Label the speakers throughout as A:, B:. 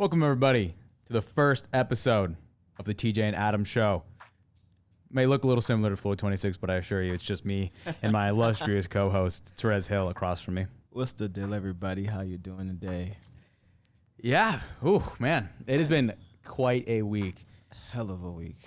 A: Welcome, everybody, to the first episode of the TJ and Adam Show. May look a little similar to Floyd 26, but I assure you it's just me and my illustrious co-host, Terez Hill, across from me.
B: What's the deal, everybody? How you doing today?
A: Yeah. Ooh, man. It has been quite a week.
B: Hell of a week.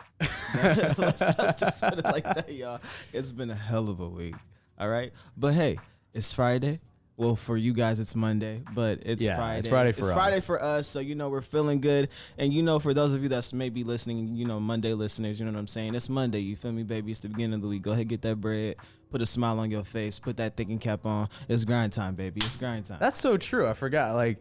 B: let's just put it like that, y'all. It's been a hell of a week. All right? But, hey, it's Friday. Well, for you guys, it's Monday, but it's Friday.
A: It's Friday for us.
B: It's Friday for us, so, we're feeling good. And, for those of you that's maybe listening, Monday listeners, you know what I'm saying? It's Monday, you feel me, baby? It's the beginning of the week. Go ahead, get that bread, put a smile on your face, put that thinking cap on. It's grind time, baby. It's grind time.
A: That's so true. I forgot.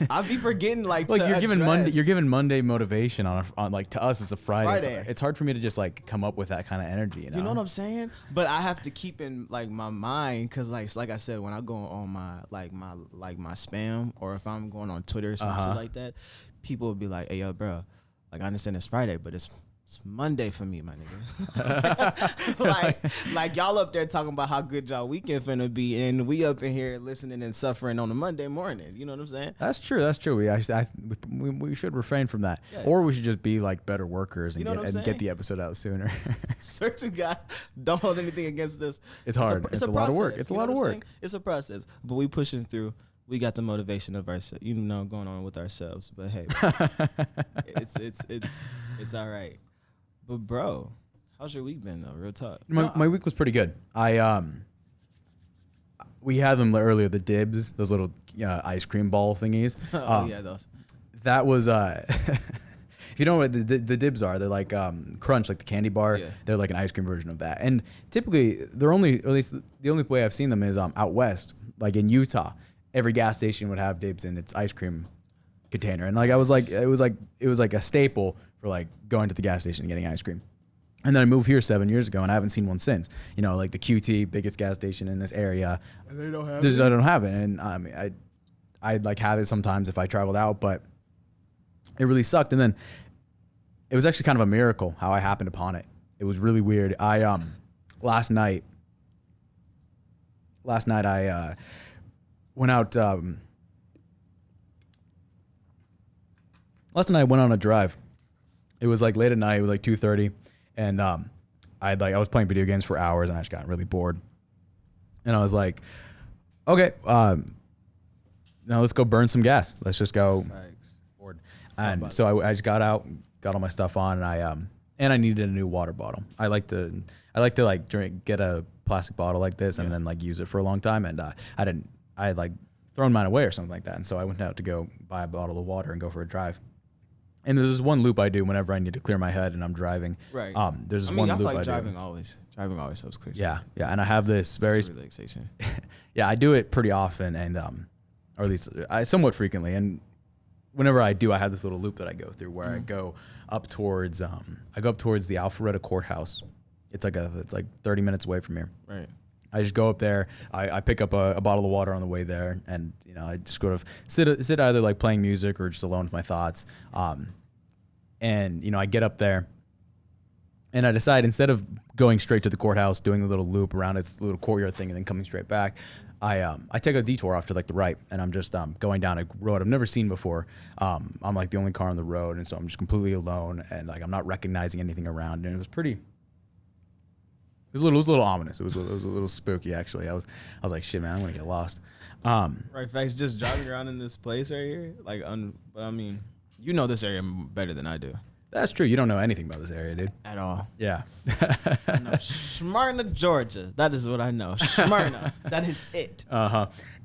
B: I'll be forgetting,
A: you're giving Monday motivation on to us it's a Friday.
B: Friday.
A: It's hard for me to just come up with that kind of energy.
B: You know what I'm saying? But I have to keep in my mind because like I said, when I go on my spam or if I'm going on Twitter or some shit like that, people will be like, "Hey, yo, bro, I understand it's Friday, but it's Monday for me, my nigga." like y'all up there talking about how good y'all weekend finna be, and we up in here listening and suffering on a Monday morning. You know what I'm saying?
A: That's true. We should refrain from that, yes. Or we should just be better workers and get the episode out sooner.
B: Certain guy don't hold anything against this.
A: It's hard. It's a lot of work. It's a lot of work.
B: It's a process, but we pushing through. We got the motivation of ourselves, going on with ourselves. But hey, it's all right. But bro, how's your week been though? Real talk.
A: My week was pretty good. We had them earlier, the dibs, those little ice cream ball thingies.
B: Yeah, those.
A: That was if you don't know what the dibs are, they're like Crunch, like the candy bar. Yeah. They're like an ice cream version of that. And typically, at least the only way I've seen them is out west, like in Utah. Every gas station would have dibs in its ice cream container, and it was like a staple for going to the gas station and getting ice cream. And then I moved here 7 years ago, and I haven't seen one since. The QT, biggest gas station in this area.
B: And they don't have it.
A: I don't have it, and I'd have it sometimes if I traveled out, but it really sucked. And then it was actually kind of a miracle how I happened upon it. It was really weird. Last night I went out. Last night I went on a drive. It was late at night. It was 2:30, and I was playing video games for hours, and I just got really bored. And I was like, okay, now let's go burn some gas. Let's just go. Bored. And so I just got out, got all my stuff on, and I needed a new water bottle. I like to get a plastic bottle like this and then use it for a long time. And I had thrown mine away or something like that. And so I went out to go buy a bottle of water and go for a drive. And there's this one loop I do whenever I need to clear my head and I'm driving.
B: Right.
A: There's this one loop I do.
B: Driving always helps clear.
A: Yeah. And I have this very
B: relaxation.
A: Yeah, I do it pretty often, and or at least somewhat frequently. And whenever I do, I have this little loop that I go through where I go up towards the Alpharetta Courthouse. It's 30 minutes away from here. Right. I just go up there. I pick up a bottle of water on the way there, and I just sort of sit either playing music or just alone with my thoughts. And I get up there, and I decide instead of going straight to the courthouse, doing a little loop around its little courtyard thing, and then coming straight back, I take a detour off to the right, and I'm just going down a road I've never seen before. I'm the only car on the road, and so I'm just completely alone, and I'm not recognizing anything around, and it was pretty. It was a little ominous. It was a little spooky, actually. I was like, shit, man, I'm gonna get lost.
B: Right, facts. Just driving around in this place right here, but I mean, you know this area better than I do.
A: That's true. You don't know anything about this area, dude.
B: At all.
A: Yeah.
B: I know Smyrna, Georgia. That is what I know. Smyrna. That is it.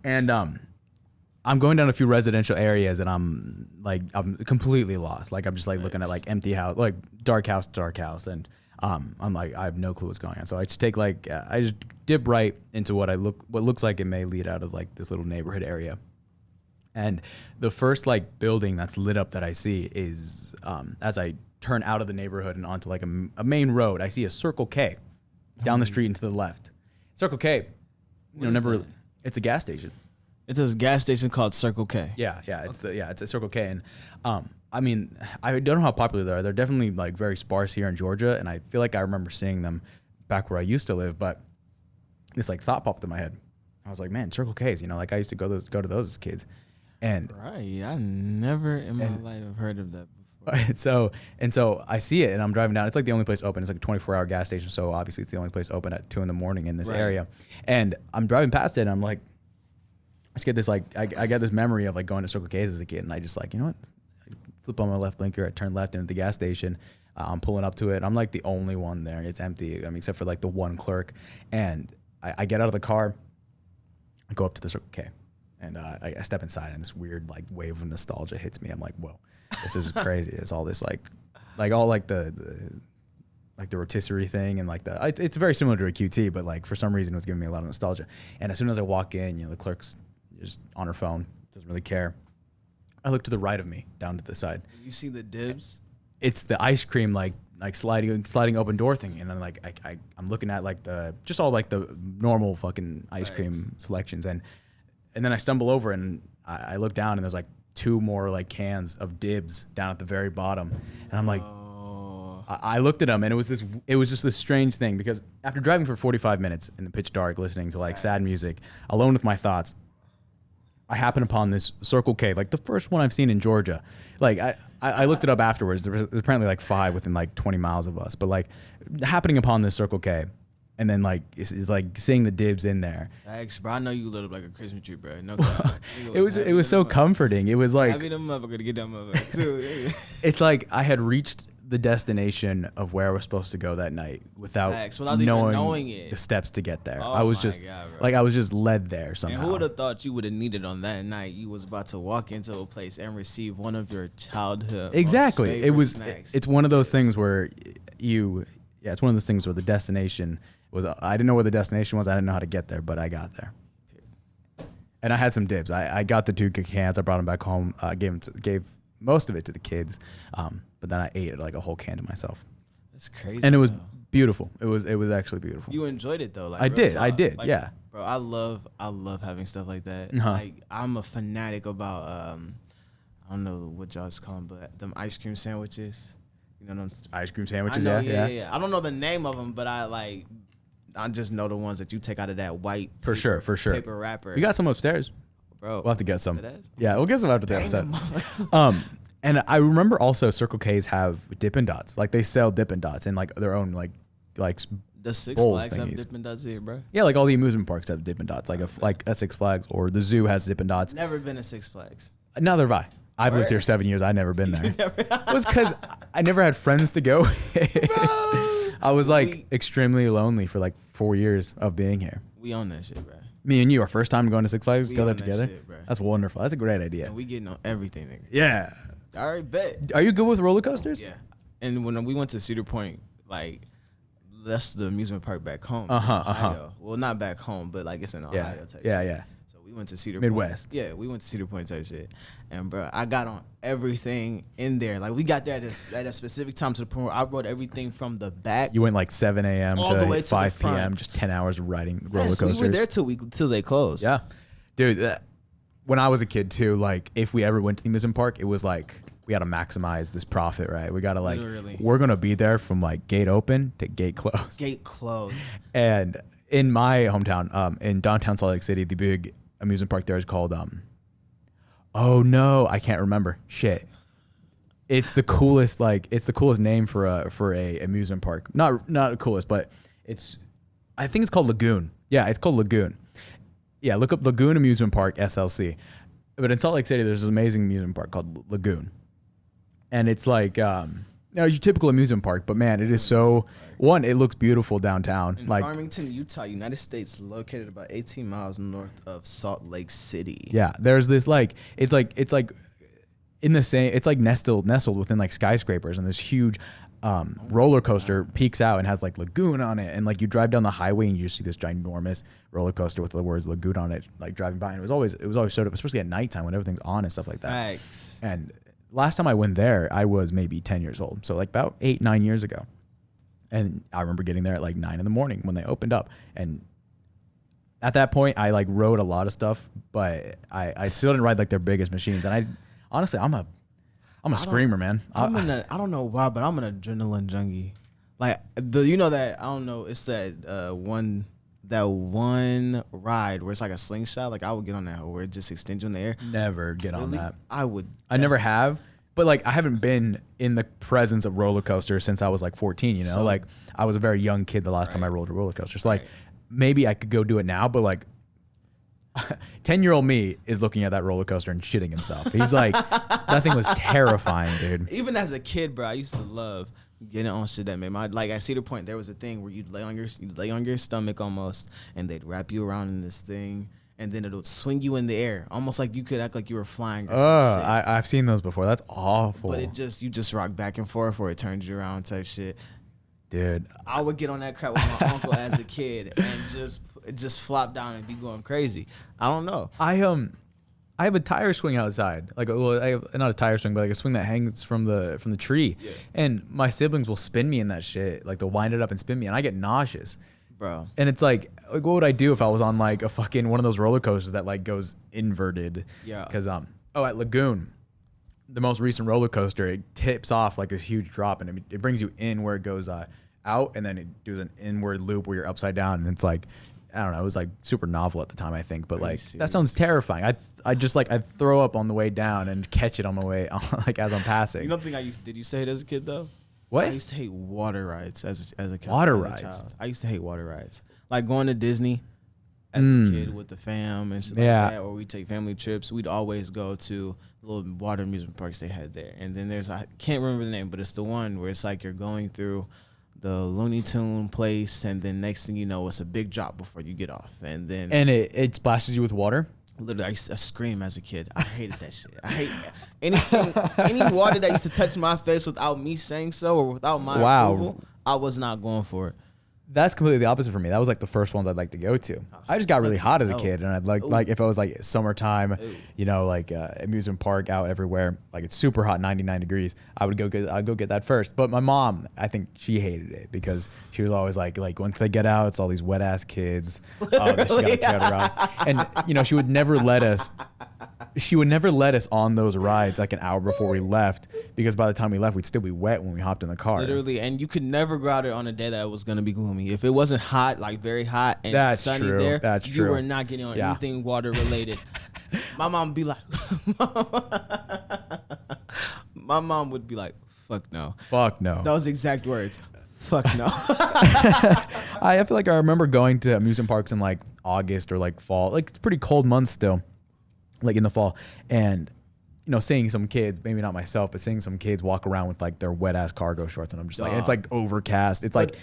A: And I'm going down a few residential areas, and I'm completely lost. I'm just looking at empty house, dark house, and I have no clue what's going on. So I just take I just dip right into what looks like it may lead out of this little neighborhood area. And the first building that's lit up that I see is as I turn out of the neighborhood and onto a main road, I see a Circle K down the street and to the left. Circle K, it's a gas station.
B: It's a gas station called Circle K.
A: Yeah, it's a Circle K, and I mean, I don't know how popular they are. They're definitely very sparse here in Georgia, and I feel like I remember seeing them back where I used to live. But this thought popped in my head. I was like, man, Circle K's. I used to go to those as kids, And
B: right, I never in my life have heard of that before.
A: So I see it, and I'm driving down. It's like the only place open. It's like a 24-hour gas station, so obviously it's the only place open at 2 a.m. in this area. And I'm driving past it, and I'm like, I just get this like I got this memory of like going to Circle K's as a kid, and I just like, you know what? I flip on my left blinker, I turn left into the gas station. I'm pulling up to it. I'm like the only one there. It's empty. I mean, except for like the one clerk. And I get out of the car, I go up to the Circle K, and I step inside, and this weird like wave of nostalgia hits me. I'm like, whoa, this is crazy. It's all this like all like the rotisserie thing, and like it's very similar to a QT, but like for some reason it was giving me a lot of nostalgia. And as soon as I walk in, the clerk's just on her phone, doesn't really care. I look to the right of me, down to the side.
B: You see the dibs?
A: It's the ice cream like sliding open door thing, and I'm like I'm looking at like just all like the normal fucking ice cream selections, and then I stumble over and I look down, and there's like 2 more like cans of dibs down at the very bottom, and I'm like, I looked at them, and it was just this strange thing, because after driving for 45 minutes in the pitch dark, listening to like sad music, alone with my thoughts, I happened upon this Circle K, like the first one I've seen in Georgia. Like I looked it up afterwards. There's apparently like 5 within like 20 miles of us, but like happening upon this Circle K, and then like it's like seeing the dibs in there.
B: Thanks, bro. I know you lit up like a Christmas tree, bro. No doubt.
A: it was so comforting. It was like
B: happy them motherfucker to get that motherfucker too.
A: It's like I had reached the destination of where I was supposed to go that night without
B: even knowing it.
A: The steps to get there.
B: Oh,
A: I was just
B: God,
A: like I was just led there somehow.
B: And who would have thought you would have needed on that night? You was about to walk into a place and receive one of your childhood
A: exactly. It was.
B: Snacks.
A: It's one of those things where it's one of those things where the destination was. I didn't know where the destination was. I didn't know how to get there, but I got there. And I had some dibs. I got the 2 cans. I brought them back home. Gave most of it to the kids. But then I ate it like a whole can to myself.
B: That's crazy.
A: And it was beautiful. It was actually beautiful.
B: You enjoyed it though. Like
A: I did.
B: Like,
A: yeah.
B: Bro, I love having stuff like that. Like I'm a fanatic about I don't know what y'all's calling, but them ice cream sandwiches. You know them
A: ice cream sandwiches.
B: Yeah. I don't know the name of them, but I just know the ones that you take out of that white
A: for sure
B: paper wrapper.
A: We got some upstairs,
B: bro.
A: We'll have to get some. Yeah, we'll get some after the episode. And I remember also Circle K's have Dippin' Dots. Like they sell Dippin' Dots in like their own like
B: the Six Flags have Dippin' Dots here, bro.
A: Yeah, like all the amusement parks have Dippin' Dots. Like a Six Flags, or the zoo has Dippin' Dots.
B: Never been to Six Flags.
A: Neither have I. I've lived here 7 years. I've never been there. It was because I never had friends to go. I was like extremely lonely for like 4 years of being here.
B: We own that shit, bro.
A: Me and you, our first time going to Six Flags,
B: we
A: go there together.
B: Shit, bro.
A: That's wonderful. That's a great idea.
B: And we getting on everything, nigga.
A: Yeah.
B: All right, bet.
A: Are you good with roller coasters?
B: Yeah. And when we went to Cedar Point, like that's the amusement park back home. Well, not back home, but like it's in Ohio type.
A: Yeah.
B: So we went to Cedar
A: Midwest.
B: Point. Yeah, we went to Cedar Point type shit. And bro, I got on everything in there. Like we got there at a specific time to the point where I rode everything from the back.
A: You went like 7 a.m.
B: all
A: to
B: the way
A: like
B: to
A: 5
B: the front.
A: p.m. Just 10 hours of riding roller coasters.
B: We were there till they closed.
A: Yeah, dude. When I was a kid too, like if we ever went to the amusement park, it was like we got to maximize this profit, right? We got to like we're gonna be there from like gate open to gate close.
B: Gate closed.
A: And in my hometown, in downtown Salt Lake City, the big amusement park there is called oh no, I can't remember. Shit. It's the coolest name for a amusement park. Not the coolest, but I think it's called Lagoon. Yeah, it's called Lagoon. Yeah, look up Lagoon Amusement Park SLC. But in Salt Lake City, there's this amazing amusement park called Lagoon. And it's like your typical amusement park, but man, it is so it looks beautiful downtown.
B: In Farmington, Utah, United States, located about 18 miles north of Salt Lake City.
A: Yeah, there's this it's like in the same, it's like nestled within like skyscrapers, and this huge roller coaster peeks out and has like Lagoon on it, and like you drive down the highway and you just see this ginormous roller coaster with the words Lagoon on it, like driving by, and it was always showed up, especially at nighttime when everything's on and stuff like that.
B: Thanks.
A: And last time I went there, I was maybe 10 years old, so like about 8-9 years ago, and I remember getting there at like 9 a.m. when they opened up, and at that point I like rode a lot of stuff, but I still didn't ride like their biggest machines, and I honestly I'm a screamer, man.
B: I don't know why, but I'm an adrenaline junkie. Like I don't know, it's that one that one ride where it's like a slingshot. Like I would get on that where it just extends you in the air.
A: Never get on that.
B: I would.
A: I never have. But like I haven't been in the presence of roller coasters since I was like 14, you know? So, like I was a very young kid the last time I rode a roller coaster. So like maybe I could go do it now, but like 10-year-old me is looking at that roller coaster and shitting himself. He's like, that thing was terrifying, dude.
B: Even as a kid, bro, I used to love getting on shit that made my, like at Cedar Point, there was a thing where you'd lay on your stomach almost, and they'd wrap you around in this thing. And then it'll swing you in the air, almost like you could act like you were flying. Or some shit.
A: I've seen those before. That's awful.
B: But you just rock back and forth, or it turns you around type shit.
A: Dude,
B: I would get on that crap with my uncle as a kid and just flop down and be going crazy. I don't know.
A: I have a tire swing outside, like I have not a tire swing, but like a swing that hangs from the tree, and my siblings will spin me in that shit. Like they'll wind it up and spin me, and I get nauseous.
B: Bro.
A: And it's like what would I do if I was on like a fucking one of those roller coasters that like goes inverted? Yeah. Because at Lagoon, the most recent roller coaster, it tips off like this huge drop, and it brings you in where it goes out, and then it does an inward loop where you're upside down, and it's like, I don't know, it was like super novel at the time, I think, but like that sounds terrifying. I'd throw up on the way down and catch it on my way, like as I'm passing.
B: You know the thing did you say it as a kid though?
A: What?
B: I used to hate water rides as a kid.
A: Water rides?
B: I used to hate water rides. Like going to Disney as a kid with the fam and shit like that, or we take family trips. We'd always go to little water amusement parks they had there. And then I can't remember the name, but it's the one where it's like you're going through the Looney Tune place, and then next thing you know, it's a big drop before you get off. And then
A: it splashes you with water?
B: Literally, I used to scream as a kid. I hated that shit. I hate any water that used to touch my face without me saying so or without my approval. I was not going for it.
A: That's completely the opposite for me. That was like the first ones I'd like to go to. I just got really hot as a kid, and I'd like if it was like summertime, you know, like amusement park out everywhere, like it's super hot, 99 degrees. I'd go get that first. But my mom, I think she hated it because she was always like once they get out, it's all these wet ass kids. Oh, they just gotta tear it around. And you know, she would never let us on those rides like an hour before we left, because by the time we left, we'd still be wet when we hopped in the car.
B: Literally, and you could never go out there on a day that was gonna be gloomy. If it wasn't hot, like very hot and sunny there, you were not getting on anything water related. My mom would be like, my mom would be like, fuck no.
A: Fuck no.
B: Those exact words. Fuck no.
A: I feel like I remember going to amusement parks in like August or like fall. Like it's pretty cold months still, like in the fall. And you know, seeing some kids, maybe not myself, but seeing some kids walk around with like their wet ass cargo shorts, and I'm just like, it's like overcast. It's like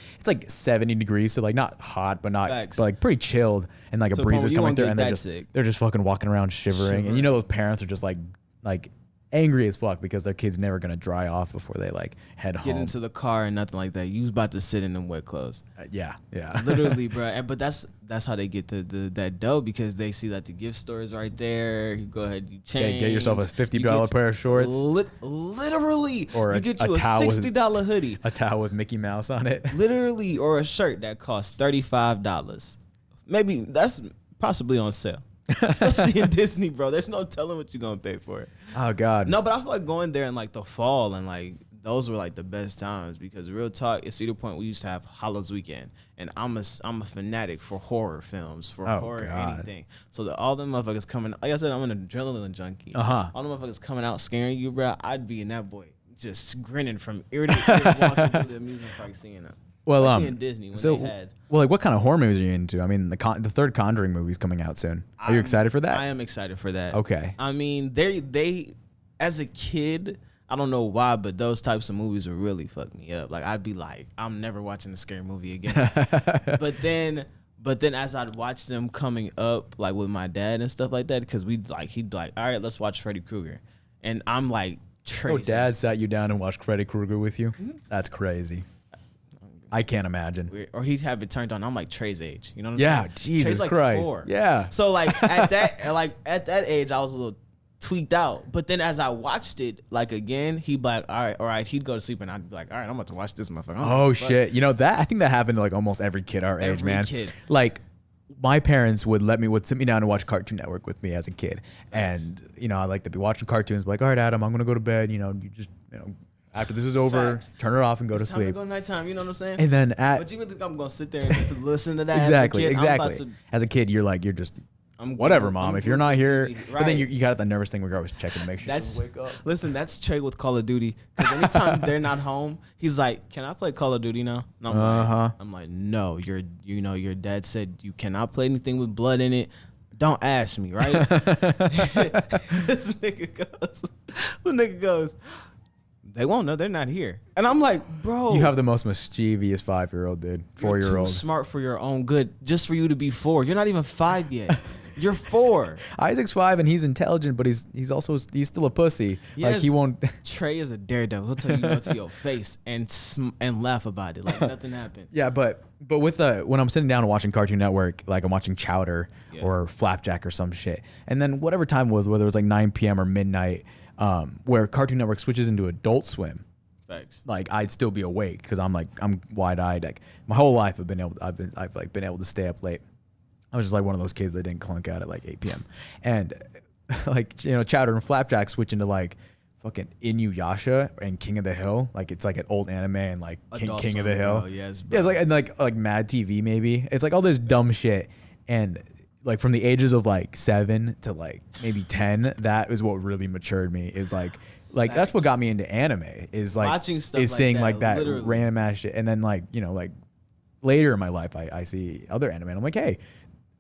A: 70 degrees, so like not hot, but not but like pretty chilled, and like a breeze is coming through, and they're just fucking walking around shivering. And you know, those parents are just like angry as fuck because their kid's never gonna dry off before they like head home.
B: Get into the car and nothing like that. You was about to sit in them wet clothes.
A: Yeah.
B: Literally, bro. But that's how they get that dough, because they see that the gift store is right there. You go ahead, you change.
A: Get yourself a $50 pair of shorts.
B: Literally,
A: or
B: you get you a $60 hoodie,
A: a towel with Mickey Mouse on it.
B: Literally, or a shirt that costs $35. Maybe that's possibly on sale. Especially in Disney, bro. There's no telling what you're gonna pay for it.
A: Oh God.
B: No, but I feel like going there in like the fall, and like those were like the best times, because real talk, at Cedar Point we used to have Hallows Weekend, and I'm a fanatic for horror films, for horror anything. So all them motherfuckers coming, like I said, I'm an adrenaline junkie. All them motherfuckers coming out scaring you, bro. I'd be in that boy just grinning from ear to ear walking through the amusement park seeing them.
A: Well,
B: especially in Disney when they had.
A: Well, like what kind of horror movies are you into? I mean, the third Conjuring movie's coming out soon. Are you excited for that?
B: I am excited for that.
A: Okay.
B: I mean, they as a kid, I don't know why, but those types of movies would really fuck me up. Like I'd be like, I'm never watching a scary movie again. But then as I'd watch them coming up, like with my dad and stuff like that, because he'd be like, all right, let's watch Freddy Krueger, and I'm like, Tracy.
A: Oh, Dad sat you down and watched Freddy Krueger with you?
B: Mm-hmm.
A: That's crazy. I can't imagine.
B: Or he'd have it turned on. I'm like Trey's age. You know what I'm saying?
A: Yeah, Jesus
B: Trey's
A: Christ.
B: Like 4.
A: Yeah.
B: So like at that age, I was a little tweaked out. But then as I watched it like again, he'd be like, all right. He'd go to sleep, and I'd be like, all right, I'm about to watch this motherfucker.
A: Oh shit. You know that I think that happened to like almost every kid our age, man.
B: Kid.
A: Like my parents would sit me down and watch Cartoon Network with me as a kid, and you know I like to be watching cartoons. Like, all right, Adam, I'm gonna go to bed. You know, you just after this is over,
B: Facts.
A: turn it off and go
B: It's
A: to
B: time to
A: sleep.
B: go nighttime. You know what I'm saying?
A: And then
B: But you really think I'm gonna sit there and listen to that?
A: exactly,
B: as a kid?
A: exactly. As a kid, you're just
B: I'm
A: whatever,
B: glued-
A: mom.
B: I'm
A: If you're
B: glued
A: not
B: to
A: here,
B: TV.
A: but then
B: Right.
A: you got that nervous thing where you're always checking to make sure
B: That's
A: she doesn't wake up.
B: Listen, that's Trey with Call of Duty. Because anytime they're not home, he's like, "Can I play Call of Duty now?" And I'm like, "No, your dad said you cannot play anything with blood in it. Don't ask me, right?" This nigga goes, "They won't know. They're not here." And I'm like, "Bro,
A: You have the most mischievous 5-year-old, dude.
B: you're
A: 4-year-old.
B: too smart for your own good, just for you to be 4. You're not even 5 yet. You're 4."
A: Isaac's 5 and he's intelligent, but he's still a pussy.
B: Yes.
A: Like he won't.
B: Trey is a daredevil. He'll tell you no to your face and laugh about it like nothing happened.
A: Yeah, but with when I'm sitting down and watching Cartoon Network, like I'm watching Chowder or Flapjack or some shit, and then whatever time it was, whether it was like 9 p.m. or midnight, where Cartoon Network switches into Adult Swim.
B: Facts.
A: Like I'd still be awake because I'm wide-eyed. Like my whole life I've been able to stay up late. I was just like one of those kids that didn't clunk out at like 8 p.m. And like Chowder and Flapjack switch into like fucking Inuyasha and King of the Hill. Like it's like an old anime and like King of the Hill.
B: Bro, yes,
A: Yeah, it's like and like Mad TV maybe. It's like all this dumb shit. And like from the ages of like 7 to like maybe 10, that is what really matured me. Is like that's what got me into anime. Is like
B: watching stuff
A: is
B: like
A: seeing
B: that,
A: like that
B: literally.
A: random ass shit. And then like like later in my life I see other anime and I'm like, hey,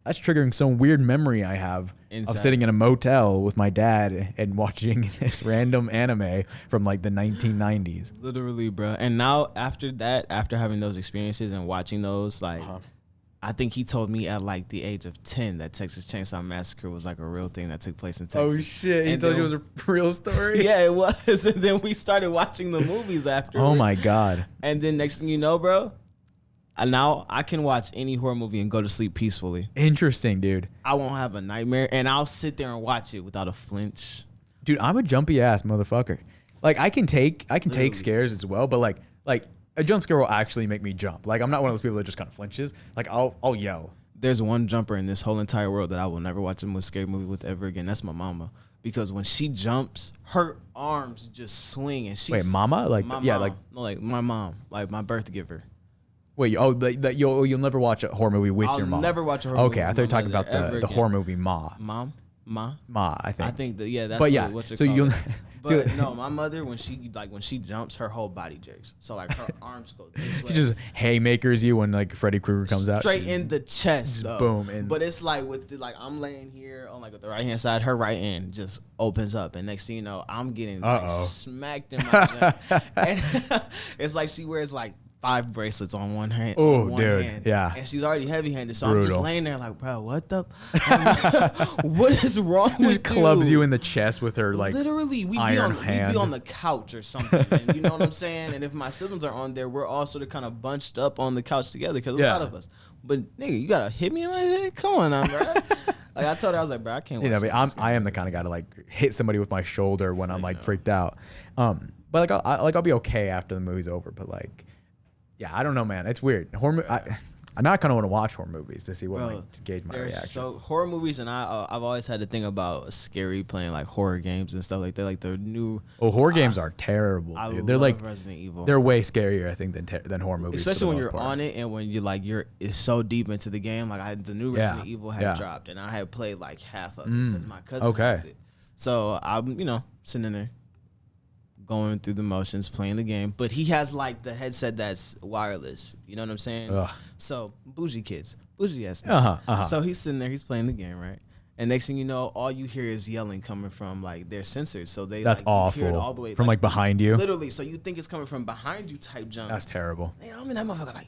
A: that's triggering some weird memory I have of sitting in a motel with my dad and watching this random anime from like the 1990s.
B: Literally, bro. And now after that, after having those experiences and watching those, like I think he told me at like the age of 10 that Texas Chainsaw Massacre was like a real thing that took place in Texas.
A: Oh shit! He
B: And
A: told you
B: then-
A: it was a real story.
B: Yeah, it was. And then we started watching the movies after.
A: Oh my god.
B: And then next thing you know, bro, now I can watch any horror movie and go to sleep peacefully.
A: Interesting, dude.
B: I won't have a nightmare, and I'll sit there and watch it without a flinch.
A: Dude, I'm a jumpy ass motherfucker. Like I can take scares as well, but like a jump scare will actually make me jump. Like I'm not one of those people that just kind of flinches. Like I'll yell.
B: There's one jumper in this whole entire world that I will never watch a scary movie with ever again. That's my mama. Because when she jumps, her arms just swing and she.
A: Wait, mama? Like
B: my
A: yeah,
B: mom. Like my mom, like my birth giver.
A: Wait, that you'll never watch a horror movie with your mom.
B: I'll never watch a horror movie.
A: Okay, I thought you were talking about the horror movie Ma.
B: Ma,
A: I think.
B: I think that that's
A: But yeah,
B: what's it
A: so
B: called?
A: you'll.
B: But no, my mother when she jumps, her whole body jerks. So like her arms go this way.
A: She just haymakers you when like Freddy Krueger comes out.
B: Straight in the chest, though.
A: Boom. And
B: But it's like like I'm laying here on like with the right hand side, her right hand just opens up, and next thing you know, I'm getting like, smacked in my junk. And it's like she wears like 5 bracelets on one hand.
A: Oh,
B: on one
A: dude,
B: hand,
A: yeah.
B: And she's already heavy handed, so
A: Brutal.
B: I'm just laying there like, bro, what the? What is wrong
A: She
B: with
A: just clubs you in the chest with her like
B: literally we'd
A: iron
B: be
A: hand.
B: on the couch or something, and you know what I'm saying. And if my siblings are on there, we're all sort of kind of bunched up on the couch together because a lot of us. But nigga, you gotta hit me in my head. Come on, now, bro. Like I told her, I was like, bro, I can't. Watch
A: I am the kind of guy to like hit somebody with my shoulder when I'm like freaked out. But like I'll be okay after the movie's over. But like, yeah, I don't know, man. It's weird. I now kind of want to watch horror movies to see what to gauge my reaction.
B: So horror movies, and I've always had to think about scary playing like horror games and stuff like that. Like the new.
A: Oh, horror games are terrible. Dude. They're like
B: Resident Evil.
A: They're way scarier, I think, than horror movies.
B: Especially when you're on it and when you're it's so deep into the game. Like the new Resident Evil had dropped, and I had played like half of it because my cousin has it. So I'm sitting in there, going through the motions, playing the game. But he has like the headset that's wireless. You know what I'm saying?
A: Ugh.
B: So bougie ass. So he's sitting there, he's playing the game, right? And next thing you know, all you hear is yelling coming from like their sensors. So
A: that's
B: like,
A: awful.
B: You hear it all the way
A: from like behind you.
B: Literally. So you think it's coming from behind you type jump.
A: That's terrible.
B: Man, I'm in that motherfucker like,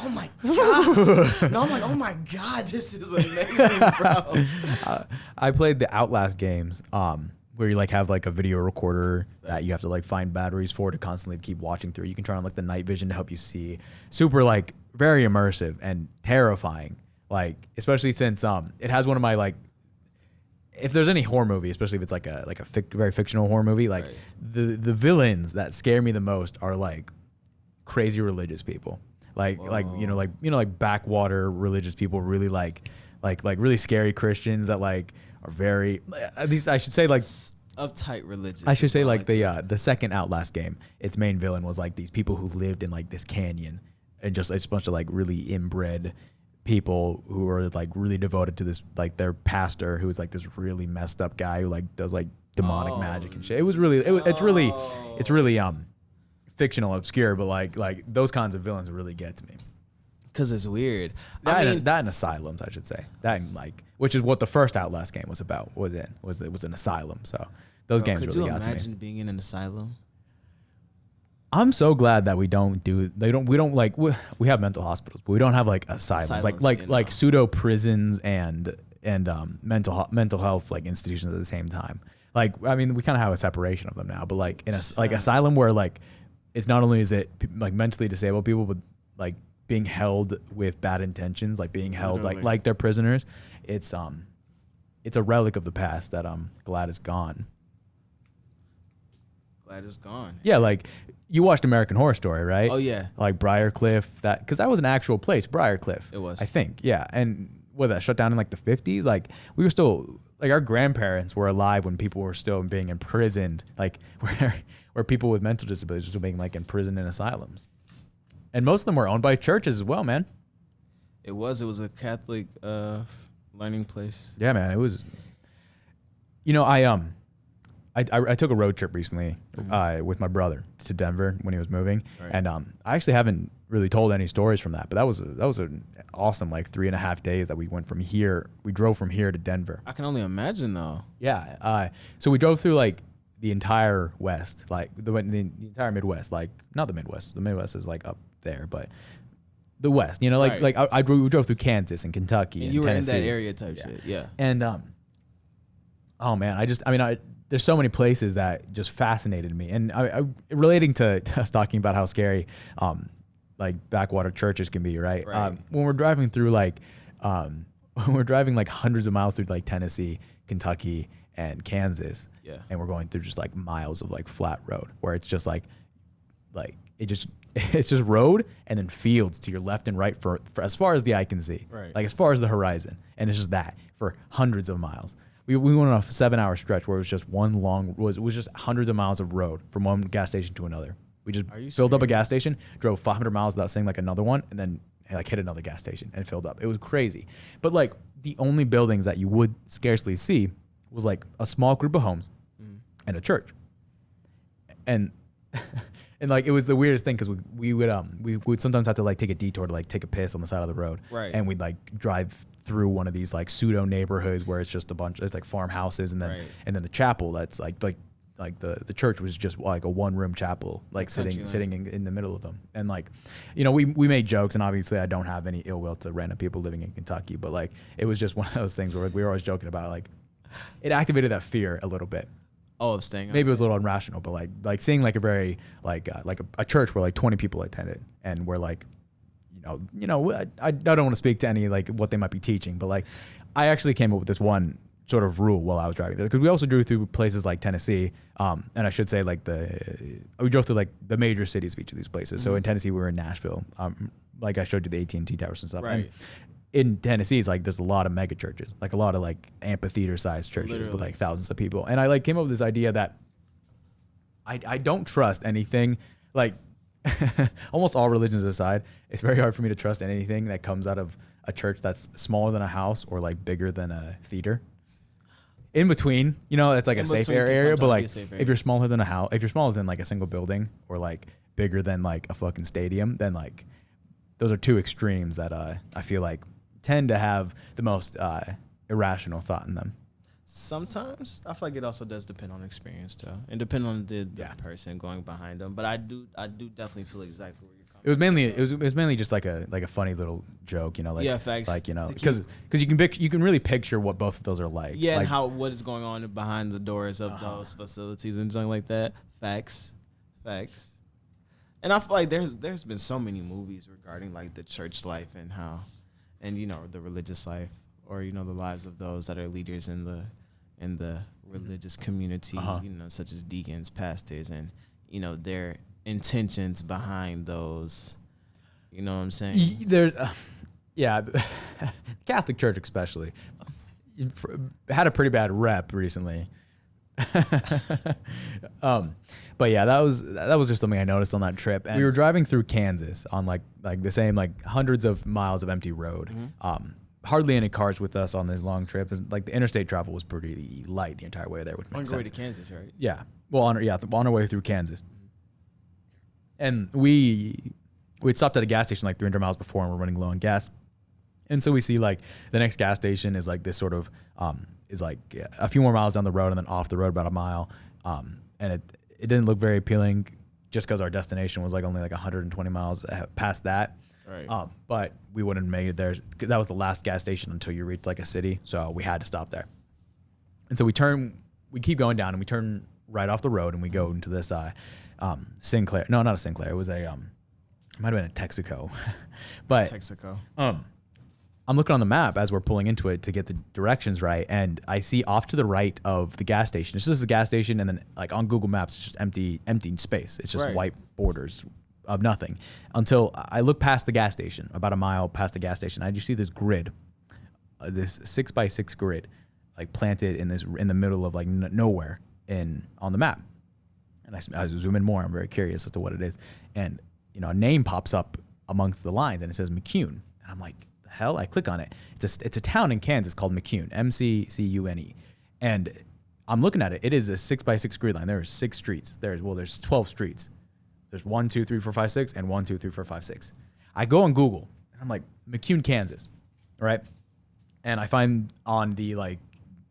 B: oh my god. No, I'm like, oh my god, this is amazing, bro.
A: I played the Outlast games. Where you like have like a video recorder that you have to like find batteries for to constantly keep watching through. You can turn on like the night vision to help you see. Super like very immersive and terrifying. Like especially since it has one of my like, if there's any horror movie, especially if it's like a very fictional horror movie, like the villains that scare me the most are like crazy religious people. Like backwater religious people, really like really scary Christians that like are very, at least I should say like
B: Uptight religious.
A: I should say like the second Outlast game, its main villain was like these people who lived in like this canyon, and just it's a bunch of like really inbred people who were like really devoted to this, like their pastor who was like this really messed up guy who like does like demonic magic and shit. It's really fictional, obscure, but like those kinds of villains really get to me.
B: Cause it's weird.
A: That and asylums, I should say. That and like, which is what the first Outlast game was about. It was an asylum. So those games really got to me.
B: Could you imagine being in an asylum?
A: I'm so glad that we don't like we have mental hospitals, but we don't have like asylums, like pseudo prisons and mental health like institutions at the same time. Like, I mean, we kind of have a separation of them now, but like in a like asylum where like it's not only is it like mentally disabled people, but like being held with bad intentions, like being held like they're prisoners. It's a relic of the past that I'm glad is gone.
B: Glad it's gone.
A: Yeah, like you watched American Horror Story, right?
B: Oh yeah.
A: Like Briarcliff, because that was an actual place, Briarcliff.
B: It was.
A: I think, yeah. And that shut down in like the 50s. Like we were still like our grandparents were alive when people were still being imprisoned, like where people with mental disabilities were still being like imprisoned in asylums. And most of them were owned by churches as well, man.
B: It was a Catholic learning place.
A: Yeah, man. It was. You know, I took a road trip recently with my brother to Denver when he was moving, and I actually haven't really told any stories from that. But that was an awesome like 3.5 days that we went from here. We drove from here to Denver.
B: I can only imagine though.
A: Yeah. So we drove through like the entire West, like the entire Midwest, like not the Midwest. The Midwest is like up there, but the West. You know, like we drove through Kansas and Kentucky and
B: you were
A: Tennessee.
B: in that area type shit. Yeah.
A: And oh man, there's so many places that just fascinated me, and I relating to us talking about how scary like backwater churches can be, right? When we're driving through like when we're driving like hundreds of miles through like Tennessee, Kentucky, and Kansas, and we're going through just like miles of like flat road where it's just like it's just road and then fields to your left and right for as far as the eye can see, like as far as the horizon, and it's just that for hundreds of miles. We went on a 7-hour stretch where it was just it was just hundreds of miles of road from one gas station to another. We just filled up a gas station, drove 500 miles without seeing like another one, and then like hit another gas station and filled up. It was crazy. But like the only buildings that you would scarcely see was like a small group of homes and a church. And and like it was the weirdest thing because we would sometimes have to like take a detour to like take a piss on the side of the road. And we'd like drive through one of these like pseudo neighborhoods where it's just it's like farmhouses and then the chapel that's like the church was just like a 1-room chapel, like sitting in the middle of them. And like, you know, we made jokes, and obviously I don't have any ill will to random people living in Kentucky, but like it was just one of those things where we were always joking about like it activated that fear a little bit.
B: Oh, of staying.
A: Maybe it was a little irrational, but like seeing like a very like a church where like 20 people attended, and we're like, you know, I don't want to speak to any like what they might be teaching, but like I actually came up with this one sort of rule while I was driving there, because we also drove through places like Tennessee, and I should say like we drove through like the major cities of each of these places. So in Tennessee we were in Nashville, like I showed you the AT&T towers and stuff. And in Tennessee, it's like there's a lot of mega churches, like a lot of like amphitheater sized churches with like thousands of people. And I like came up with this idea that I don't trust anything, like almost all religions aside, it's very hard for me to trust anything that comes out of a church that's smaller than a house or like bigger than a theater. In between, you know, it's like a safe area, but like if you're smaller than a house, if you're smaller than like a single building, or like bigger than like a fucking stadium, then like those are two extremes that I feel like tend to have the most irrational thought in them.
B: Sometimes I feel like it also does depend on experience too, and depend on the person going behind them. But I do definitely feel exactly where you're coming.
A: It was mainly just like a funny little joke, you know, like
B: facts.
A: Like, you know, because you can really picture what both of those are like.
B: Yeah,
A: like,
B: and what is going on behind the doors of those facilities and something like that. Facts. And I feel like there's been so many movies regarding like the church life and you know, the religious life, or you know, the lives of those that are leaders in the religious community, you know, such as deacons, pastors, and you know, their intentions behind those. You know what I'm saying?
A: There's Catholic Church especially had a pretty bad rep recently. But yeah, that was just something I noticed on that trip. And we were driving through Kansas on like the same like hundreds of miles of empty road. Hardly any cars with us on this long trip. Like the interstate travel was pretty light the entire way there, which makes sense.
B: On your way to Kansas, right?
A: Yeah. Well, on our way through Kansas. And we'd stopped at a gas station like 300 miles before, and we're running low on gas. And so we see like the next gas station is like this sort of is like a few more miles down the road, and then off the road about a mile. And it didn't look very appealing, just because our destination was like only like 120 miles past that.
B: Right.
A: But we wouldn't have made it there, because that was the last gas station until you reached like a city. So we had to stop there. And so we keep going down, and we turn right off the road, and we go into this Sinclair. No, not a Sinclair. It was it might have been a Texaco. But
B: Texaco.
A: I'm looking on the map as we're pulling into it to get the directions right, and I see off to the right of the gas station. It's just a gas station, and then like on Google Maps, it's just empty space. It's just white borders of nothing, until I look past the gas station, about a mile past the gas station. I just see this grid, this 6x6 grid, like planted in the middle of like nowhere on the map. And I zoom in more. I'm very curious as to what it is, and a name pops up amongst the lines, and it says McCune, and I'm like, hell? I click on it. It's a town in Kansas called McCune, McCune, and I'm looking at it. It is a 6x6 grid line. There's 6 streets. There's 12 streets. There's 1, 2, 3, 4, 5, 6, and 1, 2, 3, 4, 5, 6. I go on Google, and I'm like, McCune, Kansas, right? And I find on the like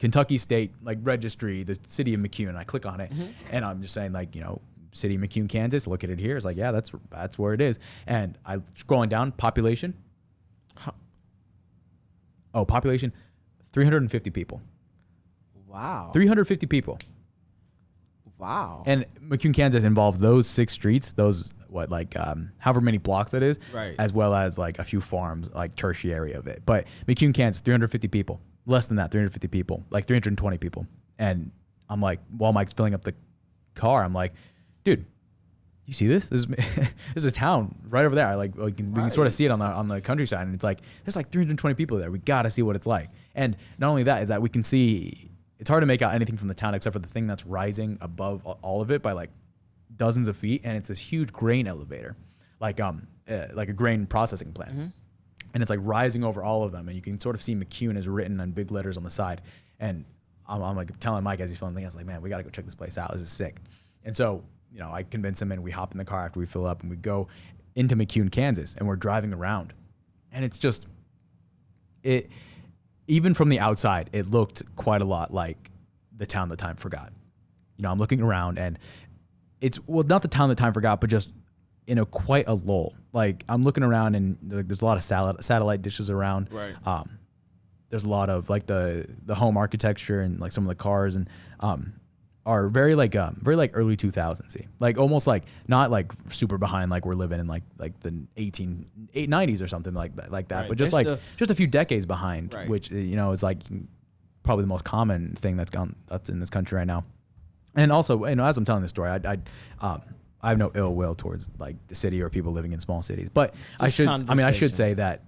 A: Kentucky State like registry the city of McCune, and I click on it, and I'm just saying like, city of McCune, Kansas. Look at it here. It's like, yeah, that's where it is. And I scrolling down, population. Population, 350 people.
B: Wow.
A: 350 people.
B: Wow.
A: And McCune, Kansas involves those 6 streets, however many blocks that is,
B: right,
A: as well as like a few farms, like tertiary of it. But McCune, Kansas, 350 people. Less than that, 350 people, like 320 people. And I'm like, while Mike's filling up the car, I'm like, dude, you see this? This is a town right over there. We can sort of see it on the countryside, and it's like there's like 320 people there. We got to see what it's like. And not only that, is that we can see. It's hard to make out anything from the town except for the thing that's rising above all of it by like dozens of feet, and it's this huge grain elevator, like a grain processing plant, and it's like rising over all of them, and you can sort of see McCune is written on big letters on the side. And I'm like telling Mike as he's filming, I was like, man, we got to go check this place out. This is sick. And so, I convince him, and we hop in the car after we fill up, and we go into McCune, Kansas, and we're driving around. And it's just, even from the outside, it looked quite a lot like the town that time forgot. I'm looking around, and it's, well, not the town that time forgot, but just in quite a lull. Like, I'm looking around, and there's a lot of satellite dishes around.
B: Right.
A: There's a lot of like the home architecture, and like some of the cars, and are very like early 2000s, like almost like not like super behind, like we're living in like the 1890s or something like that,
B: right,
A: but just a few decades behind, right, which is like probably the most common thing that's in this country right now. And also, as I'm telling this story, I have no ill will towards like the city or people living in small cities, but I should say that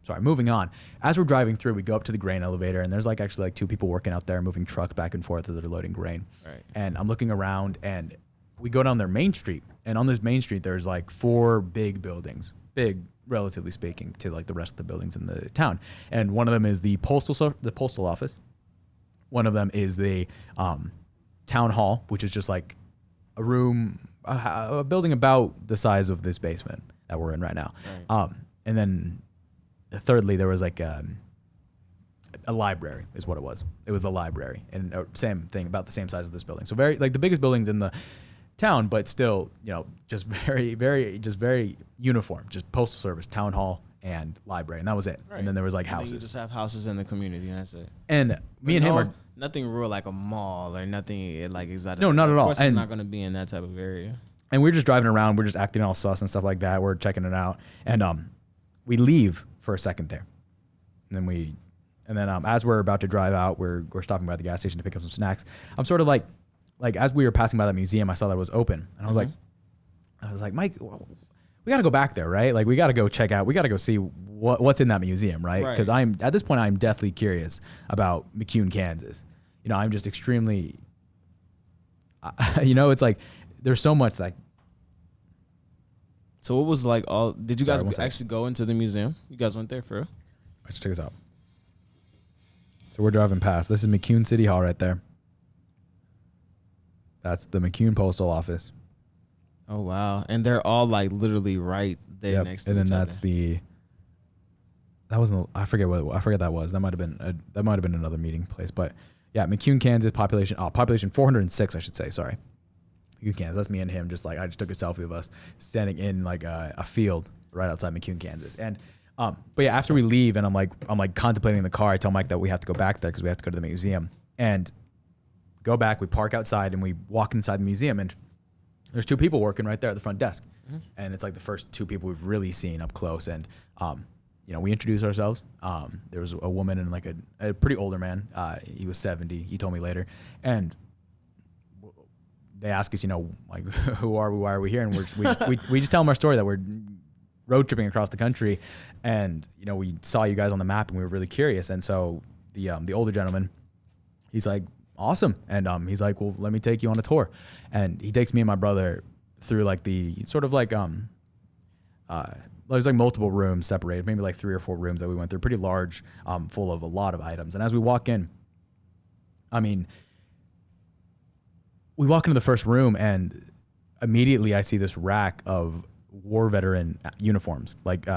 A: Sorry, moving on. As we're driving through, we go up to the grain elevator, and there's like actually like 2 people working out there moving trucks back and forth as they're loading grain.
B: Right.
A: And I'm looking around, and we go down their main street, and on this main street there's like 4 big buildings, big relatively speaking to like the rest of the buildings in the town. And one of them is the postal office. One of them is the town hall, which is just like a room, a building about the size of this basement that we're in right now. Right. And then thirdly, there was like a library is what it was. It was the library, and same thing, about the same size as this building. So very like the biggest buildings in the town, but still, just very uniform, just postal service, town hall, and library, and that was it. Right. And then there was like houses.
B: You just have houses in the community, and that's it.
A: And me and him are
B: nothing real like a mall or nothing like exotic.
A: No, not at all.
B: Of course, it's not going to be in that type of area.
A: And we're just driving around. We're just acting all sus and stuff like that. We're checking it out, and we leave for a second there, and then as we're about to drive out, we're stopping by the gas station to pick up some snacks. I'm sort of like as we were passing by that museum, I saw that it was open, and I was like, Mike, we got to go back there, right? Like we got to go check out, we got to go see what's in that museum, right? Because at this point I'm deathly curious about McCune, Kansas. I'm just extremely it's like there's so much like.
B: So what was like all? Did you guys
A: Sorry, one second.
B: actually go into the museum? You guys went there for real?
A: Let's check this out. So we're driving past. This is McCune City Hall right there. That's the McCune Postal Office.
B: Oh wow! And they're all like literally right there next to each other.
A: And then that's that wasn't. I forget that was. That might have been another meeting place. But yeah, McCune, Kansas, population 406, I should say. Sorry, McCune, Kansas. That's me and him. Just like I just took a selfie of us standing in like a field right outside McCune, Kansas. And but yeah, after we leave and I'm like contemplating the car, I tell Mike that we have to go back there because we have to go to the museum and go back. We park outside and we walk inside the museum and there's two people working right there at the front desk. Mm-hmm. And it's like the first two people we've really seen up close. And, we introduced ourselves. There was a woman and like a pretty older man. He was 70. He told me later. And they ask us, like, who are we? Why are we here? And we just tell them our story that we're road tripping across the country. And, we saw you guys on the map and we were really curious. And so the older gentleman, he's like, awesome. And he's like, well, let me take you on a tour. And he takes me and my brother through like the sort of like there's like multiple rooms separated, maybe like 3 or 4 rooms that we went through, pretty large, full of a lot of items. And as we walk in, we walk into the first room and immediately I see this rack of war veteran uniforms, like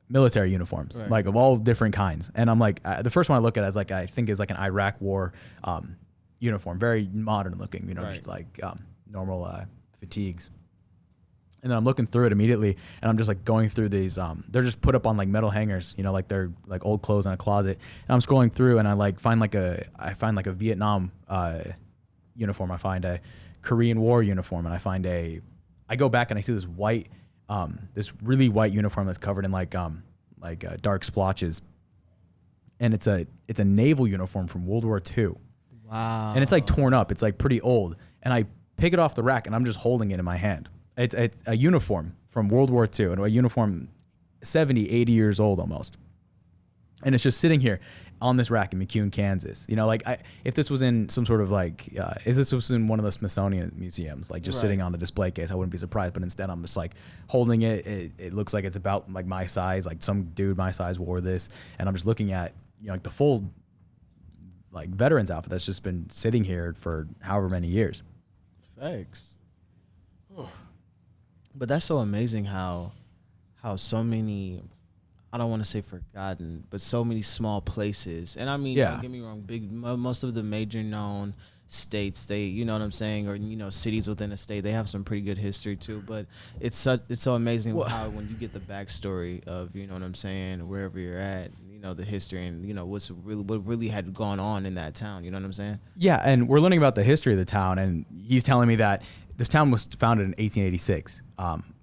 A: military uniforms, right, like of all different kinds. And I'm like, the first one I look at is like, I think is like an Iraq war uniform, very modern looking, right, just like normal fatigues. And then I'm looking through it immediately and I'm just like going through these, they're just put up on like metal hangers, like they're like old clothes in a closet. And I'm scrolling through and I find like a Vietnam uniform. I find a Korean War uniform and I go back and I see this white, this really white uniform that's covered in like dark splotches, and it's a naval uniform from World War II. Wow! And it's like torn up. It's like pretty old. And I pick it off the rack and I'm just holding it in my hand. It's a uniform from World War II, and a uniform 70, 80 years old almost. And it's just sitting here on this rack in McCune, Kansas. If this was in some sort of like, if this was in one of the Smithsonian museums, like just sitting on a display case, I wouldn't be surprised. But instead, I'm just like holding it. It looks like it's about like my size. Like some dude my size wore this, and I'm just looking at like the full like veterans outfit that's just been sitting here for however many years.
B: Thanks. But that's so amazing how so many, I don't want to say forgotten, but so many small places. And I mean, don't get me wrong, most of the major known states, they, you know what I'm saying, or cities within a state, they have some pretty good history too. But it's so amazing how when you get the backstory of, you know what I'm saying, wherever you're at, the history and what really had gone on in that town. You know what I'm saying? Yeah,
A: and we're learning about the history of the town, and he's telling me that this town was founded in 1886,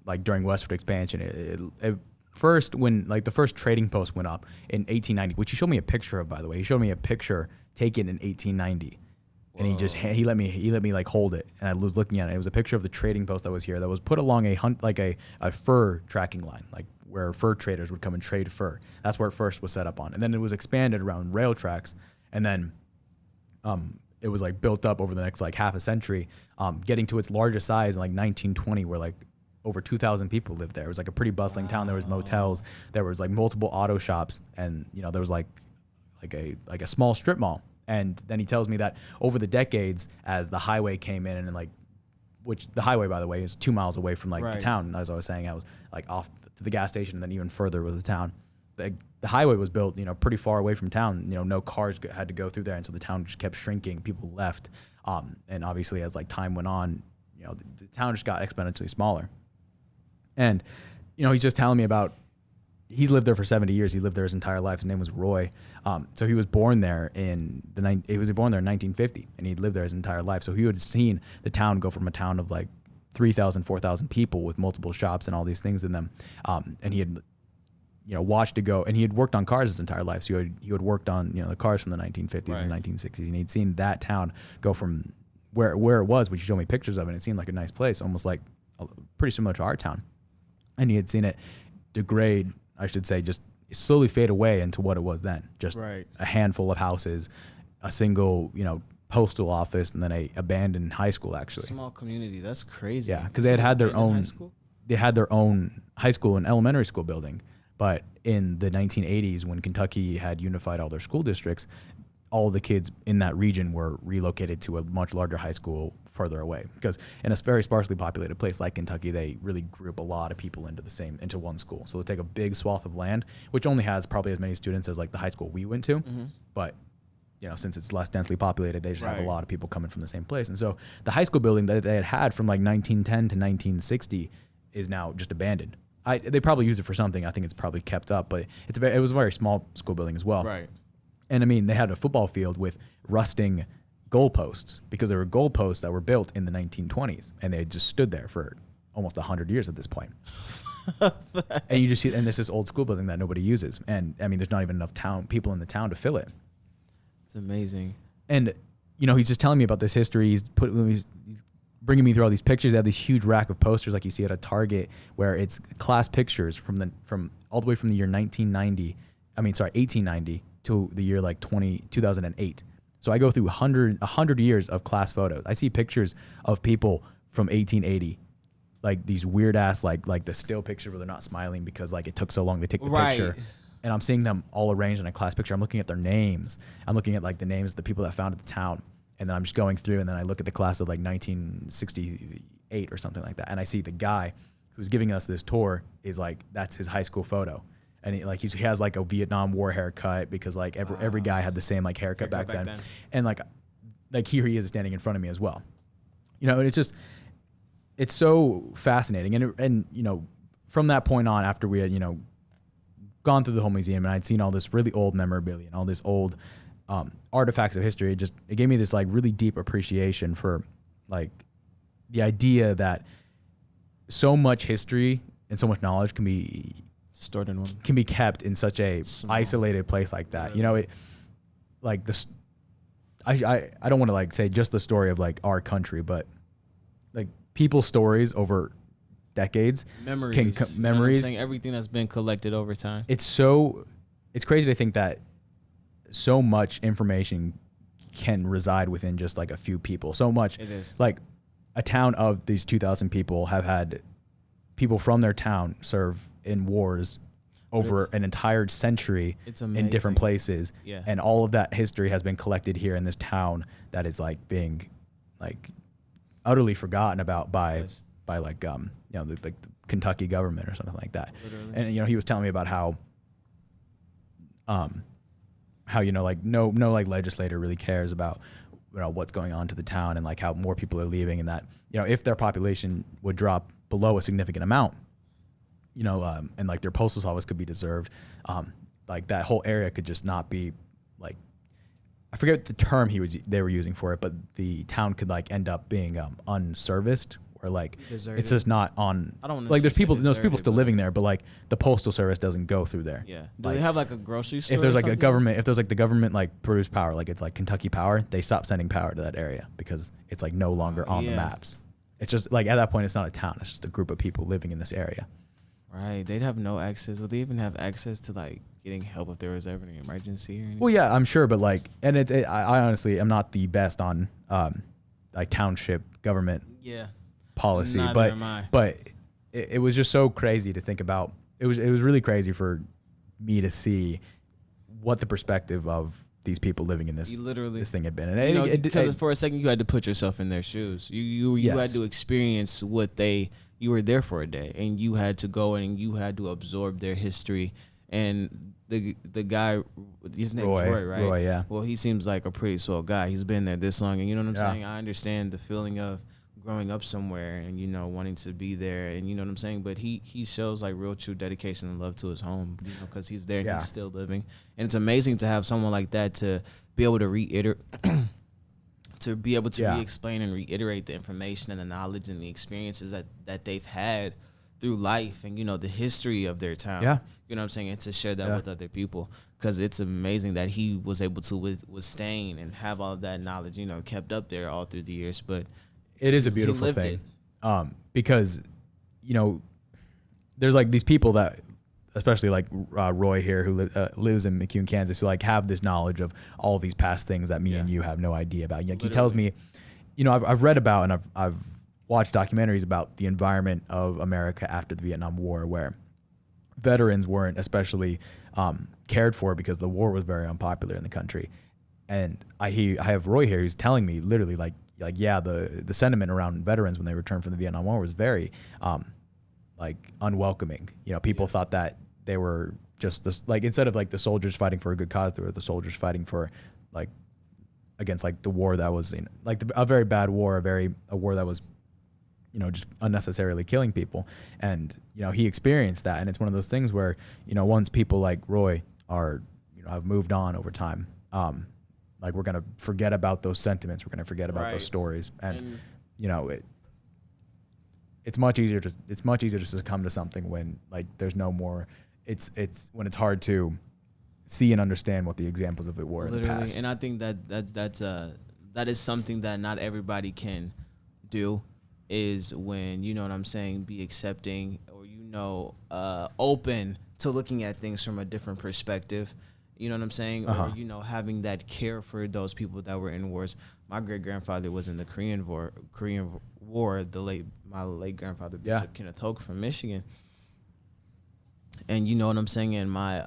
A: like during westward expansion. It first, when like the first trading post went up in 1890, which he showed me a picture of, by the way. He showed me a picture taken in 1890. Whoa. And he let me like hold it, and I was looking at it. It was a picture of the trading post that was here, that was put along a fur tracking line, like where fur traders would come and trade fur. That's where it first was set up on, and then it was expanded around rail tracks, and then it was like built up over the next like half a century, getting to its largest size in like 1920, where like over 2,000 people lived there. It was like a pretty bustling town. There was motels, there was like multiple auto shops, and there was like a small strip mall. And then he tells me that over the decades, as the highway came in, and like, which the highway, by the way, is 2 miles away from like the town. As I was saying, I was like off to the gas station, and then even further was the town. The highway was built, pretty far away from town. No cars had to go through there, and so the town just kept shrinking. People left, and obviously as like time went on, the town just got exponentially smaller. And he's just telling me about, he's lived there for 70 years. He lived there his entire life. His name was Roy. So he was born there in 1950, and he'd lived there his entire life. So he had seen the town go from a town of like 3,000, 4,000 people with multiple shops and all these things in them. And he had, watched it go, and he had worked on cars his entire life. So he had worked on, the cars from the 1950s and 1960s, and he'd seen that town go from where it was, which you showed me pictures of, and it seemed like a nice place, almost like pretty similar to our town. And he had seen it degrade, I should say, just slowly fade away into what it was then. Just a handful of houses, a single, postal office and then a abandoned high school, actually.
B: Small community. That's crazy.
A: Yeah, because they had their own. They had their own high school and elementary school building, but in the 1980s, when Kentucky had unified all their school districts, all the kids in that region were relocated to a much larger high school further away. Because in a very sparsely populated place like Kentucky, they really group a lot of people into one school. So they take a big swath of land, which only has probably as many students as like the high school we went to, but since it's less densely populated, they just have a lot of people coming from the same place. And so the high school building that they had from like 1910 to 1960 is now just abandoned. They probably used it for something. I think it's probably kept up, but it was a very small school building as well.
B: Right.
A: And I mean, they had a football field with rusting goalposts because there were goalposts that were built in the 1920s, and they had just stood there for almost 100 years at this point. And you just see, and this is old school building that nobody uses. And I mean, there's not even enough people in the town to fill it.
B: It's amazing.
A: And he's just telling me about this history. He's bringing me through all these pictures. They have these huge rack of posters like you see at a Target, where it's class pictures from all the way from the year 1890 to the year like 2008. So I go through 100 years of class photos. I see pictures of people from 1880, like these weird ass like the still picture where they're not smiling because like it took so long to take the picture. And I'm seeing them all arranged in a class picture. I'm looking at their names. I'm looking at like the names of the people that founded the town. And then I'm just going through, and then I look at the class of like 1968 or something like that. And I see the guy who's giving us this tour is like, that's his high school photo. And he has like a Vietnam War haircut because like every guy had the same like haircut back then. And like here he is standing in front of me as well. And it's so fascinating. And from that point on, after we had, gone through the whole museum and I'd seen all this really old memorabilia and all this old artifacts of history, it gave me this like really deep appreciation for like the idea that so much history and so much knowledge can be
B: stored in one,
A: can be kept in such a isolated place like that. It like this. I don't want to like say just the story of like our country, but like people's stories over decades,
B: memories, saying everything that's been collected over time.
A: It's crazy to think that so much information can reside within just like a few people. So much.
B: It is.
A: Like a town of these 2,000 people have had people from their town serve in wars over an entire century in different places.
B: Yeah.
A: And all of that history has been collected here in this town that is like being like utterly forgotten about by like the Kentucky government or something like that.
B: Literally.
A: And he was telling me about how like no like legislator really cares about what's going on to the town, and like how more people are leaving, and that if their population would drop below a significant amount, and like their postal office could be deserved, like that whole area could just not be like, I forget the term they were using for it, but the town could like end up being unserviced, or like
B: deserted.
A: It's just not on.
B: I don't
A: like there's people still living there, but like the postal service doesn't go through there.
B: Yeah. Do they have like a grocery store?
A: If there's like a government, if there's like the government like produced power, like it's like Kentucky Power, they stop sending power to that area because it's like no longer on the maps. It's just like at that point, it's not a town. It's just a group of people living in this area.
B: Right. They'd have no access. Would they even have access to like getting help if there was ever an emergency or anything? Well,
A: yeah, I'm sure, but like, and I honestly am not the best on like township government.
B: Yeah.
A: Policy,
B: Neither
A: but
B: am I.
A: it was just so crazy to think about. It was really crazy for me to see what the perspective of these people living in this thing had been. And
B: because for a second you had to put yourself in their shoes. You had to experience you were there for a day, and you had to go and you had to absorb their history. And the guy, his name is Roy, right?
A: Roy, yeah.
B: Well, he seems like a pretty swell guy. He's been there this long, and you know what I'm saying? I understand the feeling of growing up somewhere and wanting to be there, and you know what I'm saying, but he shows like real true dedication and love to his home, because he's there and he's still living. And it's amazing to have someone like that to be able to re-explain and reiterate the information and the knowledge and the experiences that they've had through life, and the history of their town. You know what I'm saying? And to share that with other people, because it's amazing that he was able to withstand and have all of that knowledge kept up there all through the years. But
A: it is a beautiful thing, because there's like these people that especially like Roy here, who lives in McCune, Kansas, who like have this knowledge of all these past things that me and you have no idea about. Like he tells me, you know, I've read about and I've watched documentaries about the environment of America after the Vietnam War, where veterans weren't especially cared for because the war was very unpopular in the country. And I have Roy here who's telling me literally like yeah, the sentiment around veterans when they returned from the Vietnam War was very like unwelcoming. You know, people thought that they were just this, like, instead of like the soldiers fighting for a good cause, they were the soldiers fighting for like against like the war that was like a very bad war, a war that was, you know, just unnecessarily killing people. And, you know, he experienced that. And it's one of those things where, you know, once people like Roy are, you know, have moved on over time, like we're going to forget about those sentiments. We're going to forget about those stories. And you know, it's much easier to succumb to something when like there's no more, it's when it's hard to see and understand what the examples of it were in the past.
B: And I think that is something that not everybody can do, is when, you know what I'm saying, be accepting or, you know, open to looking at things from a different perspective. You know what I'm saying? Or, you know, having that care for those people that were in wars. My great grandfather was in the Korean War. My late grandfather, Bishop Kenneth Hoke from Michigan. And you know what I'm saying? And my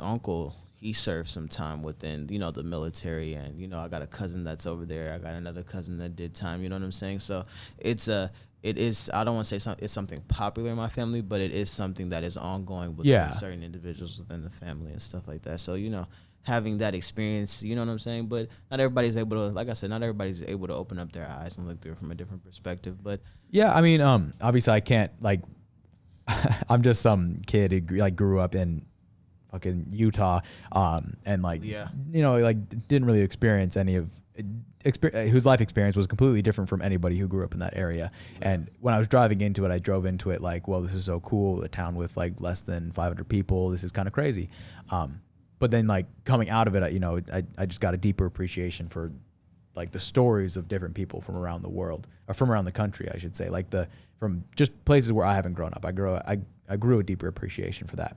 B: uncle, he served some time within, you know, the military. And, you know, I got a cousin that's over there. I got another cousin that did time. You know what I'm saying? So it is, I don't want to say it's something popular in my family, but it is something that is ongoing with certain individuals within the family and stuff like that. So, you know, having that experience, you know what I'm saying? But not everybody's able to, like I said, not everybody's able to open up their eyes and look through it from a different perspective. But
A: yeah, I mean, obviously I can't, like, I'm just some kid who like grew up in fucking Utah, and like, you know, like didn't really experience any of whose life experience was completely different from anybody who grew up in that area. And when I was driving into it, I drove into it like, well, this is so cool, a town with like less than 500 people. This is kind of crazy. But then like coming out of it, you know, I just got a deeper appreciation for like the stories of different people from around the world, or from around the country, I should say, like from just places where I haven't grown up. I grew a deeper appreciation for that.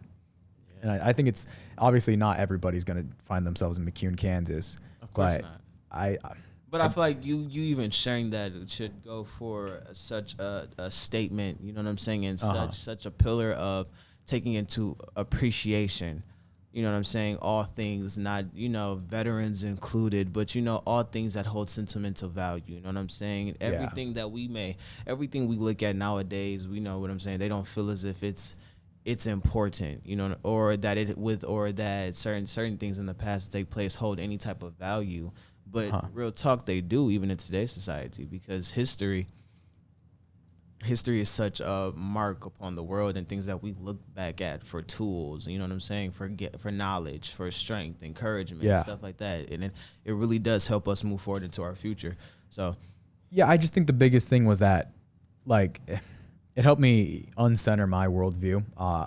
A: And I think it's obviously not everybody's going to find themselves in McCune, Kansas.
B: Of course
A: but
B: not.
A: I
B: feel like you even sharing that should go for such a statement, you know what I'm saying, and such a pillar of taking into appreciation, you know what I'm saying, all things, not, you know, veterans included, but, you know, all things that hold sentimental value, you know what I'm saying? Everything that everything we look at nowadays, we know what I'm saying, they don't feel as if it's important, you know, or that certain things in the past take place hold any type of value. But real talk, they do, even in today's society, because history is such a mark upon the world and things that we look back at for tools, you know what I'm saying, for knowledge, for strength, encouragement, and stuff like that. And it really does help us move forward into our future. So,
A: yeah, I just think the biggest thing was that, like, it helped me uncenter my worldview,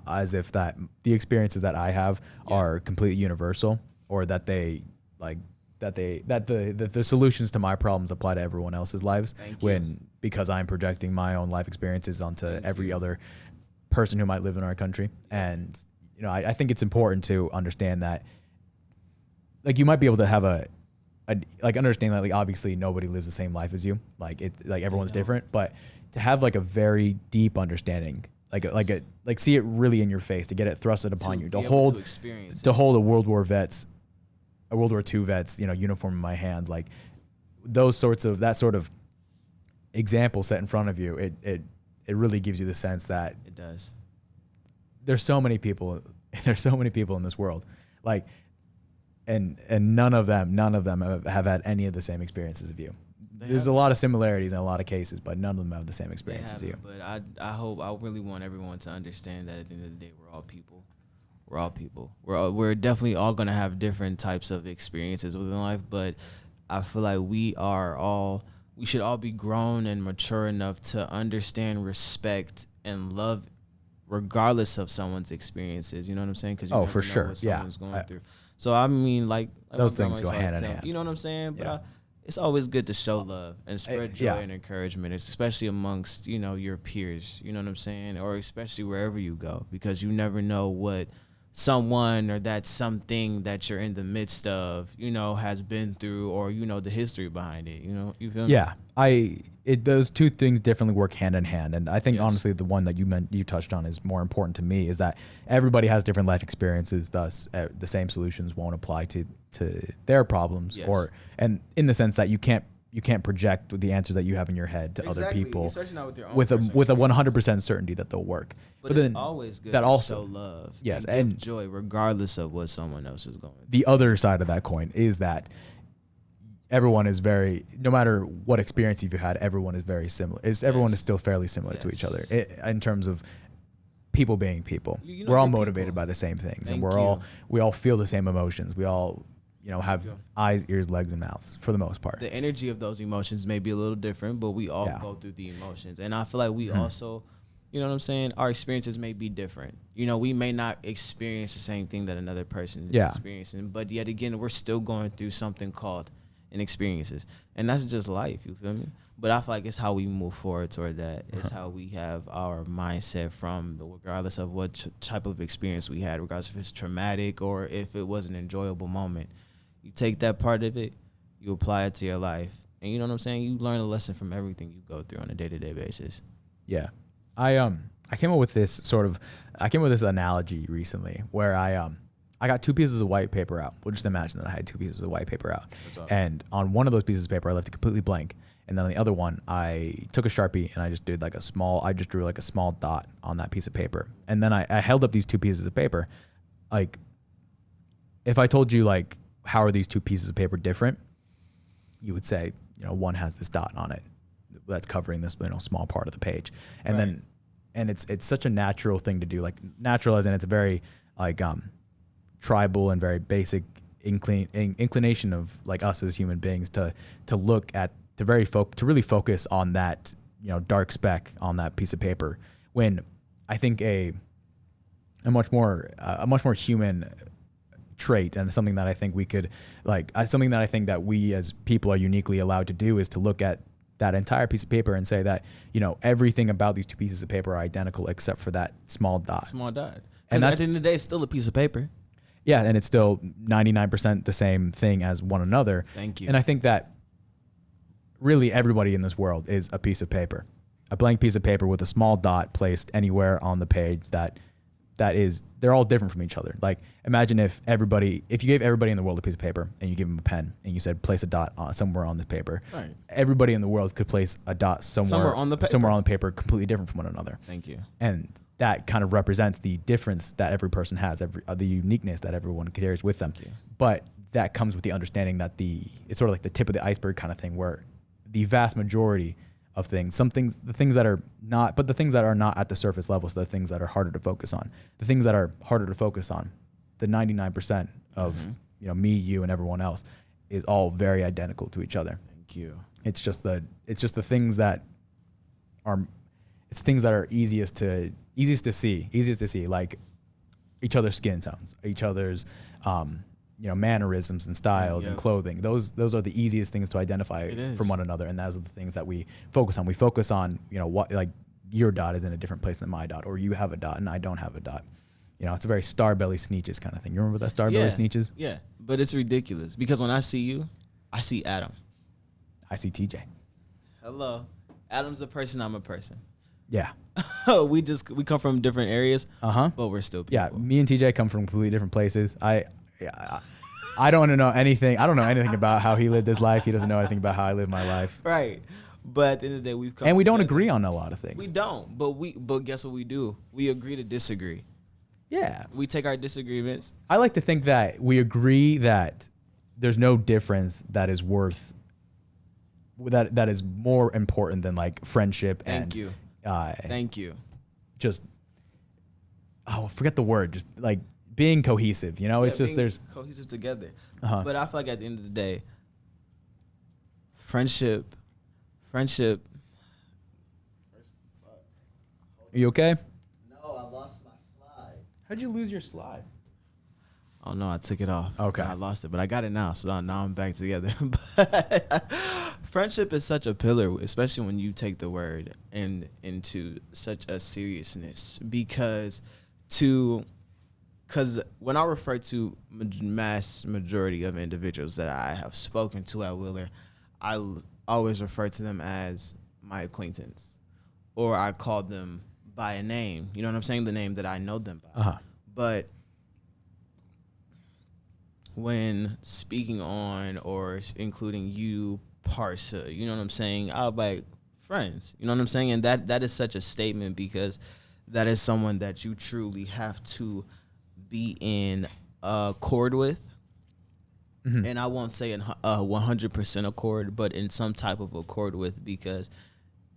A: as if that the experiences that I have are completely universal, or that they like. That the solutions to my problems apply to everyone else's lives, because I'm projecting my own life experiences onto every other person who might live in our country. And, you know, I think it's important to understand that, like, you might be able to have like understand that, like, obviously nobody lives the same life as you, like everyone's different, but to have like a very deep understanding, like see it really in your face, to get it thrusted upon you, to hold a World War II vet's, you know, uniform in my hands, like that sort of example set in front of you, it really gives you the sense that
B: it does.
A: There's so many people in this world, like, and none of them have had any of the same experiences of you. There's a lot of similarities in a lot of cases, but none of them have the same experience as you.
B: But I really want everyone to understand that at the end of the day, we're all people. We're all people. We're definitely all going to have different types of experiences within life, but I feel like we should all be grown and mature enough to understand, respect, and love regardless of someone's experiences. You know what I'm saying? Because you never know what someone's going through. So, I mean, like
A: those things go hand in hand.
B: You know what I'm saying? But it's always good to show love and spread joy
A: Yeah.
B: and encouragement, especially amongst, your peers, you know what I'm saying? Or especially wherever you go, because you never know what someone or that something that you're in the midst of, has been through, or, the history behind it, you feel me?
A: Yeah, those two things definitely work hand in hand, and I think honestly the one that you touched on is more important to me, is that everybody has different life experiences, thus the same solutions won't apply to their problems, and in the sense that you can't project the answers that you have in your head to other people with a 100% certainty that they'll work.
B: But it's always good to show love, and give joy regardless of what someone else is going through.
A: The other side of that coin is that everyone is no matter what experience you've had, everyone is very similar. Everyone is still fairly similar to each other in terms of people being people. We're all motivated by the same things, and we all feel the same emotions. We all, have eyes, ears, legs, and mouths for the most part.
B: The energy of those emotions may be a little different, but we all go through the emotions. And I feel like we also, you know what I'm saying? Our experiences may be different. We may not experience the same thing that another person is experiencing, but yet again, we're still going through something called an experiences. And that's just life, you feel me? But I feel like it's how we move forward toward that. It's how we have our mindset from, regardless of what type of experience we had, regardless if it's traumatic or if it was an enjoyable moment. You take that part of it, you apply it to your life, and you know what I'm saying? You learn a lesson from everything you go through on a day-to-day basis.
A: Yeah. I came up with this analogy recently where I got two pieces of white paper out. We'll just imagine that I had two pieces of white paper out. And on one of those pieces of paper, I left it completely blank. And then on the other one, I took a Sharpie and I just drew like a small dot on that piece of paper. And then I held up these two pieces of paper. Like, if I told you, like, how are these two pieces of paper different? You would say, one has this dot on it that's covering this, small part of the page. And then it's such a natural thing to do. Like, natural as in it's a very, like, tribal and very basic inclination of, like, us as human beings to look at, to really focus on that, dark speck on that piece of paper, when I think a much more human trait, and something that I think we could, something that I think that we as people are uniquely allowed to do, is to look at that entire piece of paper and say that, everything about these two pieces of paper are identical except for that small dot.
B: And at the end of the day, it's still a piece of paper.
A: Yeah, and it's still 99% the same thing as one another.
B: Thank you.
A: And I think that really everybody in this world is a piece of paper, a blank piece of paper with a small dot placed anywhere on the page they're all different from each other. Like, imagine if you gave everybody in the world a piece of paper and you give them a pen and you said, place a dot somewhere on the paper. Right. Everybody in the world could place a dot somewhere on the paper completely different from one another.
B: Thank you.
A: And that kind of represents the difference that every person has, the uniqueness that everyone carries with them. But that comes with the understanding that it's sort of like the tip of the iceberg kind of thing, where the vast majority of things, the things that are not at the surface level, so the things that are harder to focus on. The things that are harder to focus on, the 99% of me, you, and everyone else, is all very identical to each other.
B: Thank you.
A: It's just the things that are easiest to see, like each other's skin tones, each other's mannerisms and styles and clothing. Those are the easiest things to identify from one another, and those are the things that we focus on. We focus on, what, like, your dot is in a different place than my dot, or you have a dot and I don't have a dot. It's a very Starbelly Sneetches kind of thing. You remember that Starbelly Sneetches?
B: Yeah, but it's ridiculous because when I see you, I see Adam.
A: I see TJ.
B: Hello. Adam's a person, I'm a person.
A: Yeah.
B: we come from different areas, but we're still people.
A: Yeah, me and TJ come from completely different places. I don't know anything. I don't know anything about how he lived his life. He doesn't know anything about how I live my life.
B: Right. But at the end of the day, we've come
A: and we
B: together.
A: don't agree on a lot of things.
B: We don't. But guess what we do? We agree to disagree.
A: Yeah.
B: We take our disagreements.
A: I like to think that we agree that there's no difference that is that is more important than, like, friendship.
B: Thank you.
A: Just forget the word. Just, like, being cohesive, it's just there's
B: cohesive together. But I feel like at the end of the day, friendship.
A: You okay?
B: No, I lost my slide.
A: How'd you lose your slide?
B: Oh no, I took it off.
A: Okay.
B: I lost it, but I got it now. So now I'm back together. But friendship is such a pillar, especially when you take the word into such a seriousness. Because when I refer to mass majority of individuals that I have spoken to at Wheeler, I always refer to them as my acquaintance, or I call them by a name. You know what I'm saying? The name that I know them by.
A: Uh-huh.
B: But when speaking on or including you, Parsa, you know what I'm saying? I'll be like, friends. You know what I'm saying? And that is such a statement, because that is someone that you truly have to be in accord with.
A: Mm-hmm.
B: And I won't say in 100% accord, but in some type of accord with, because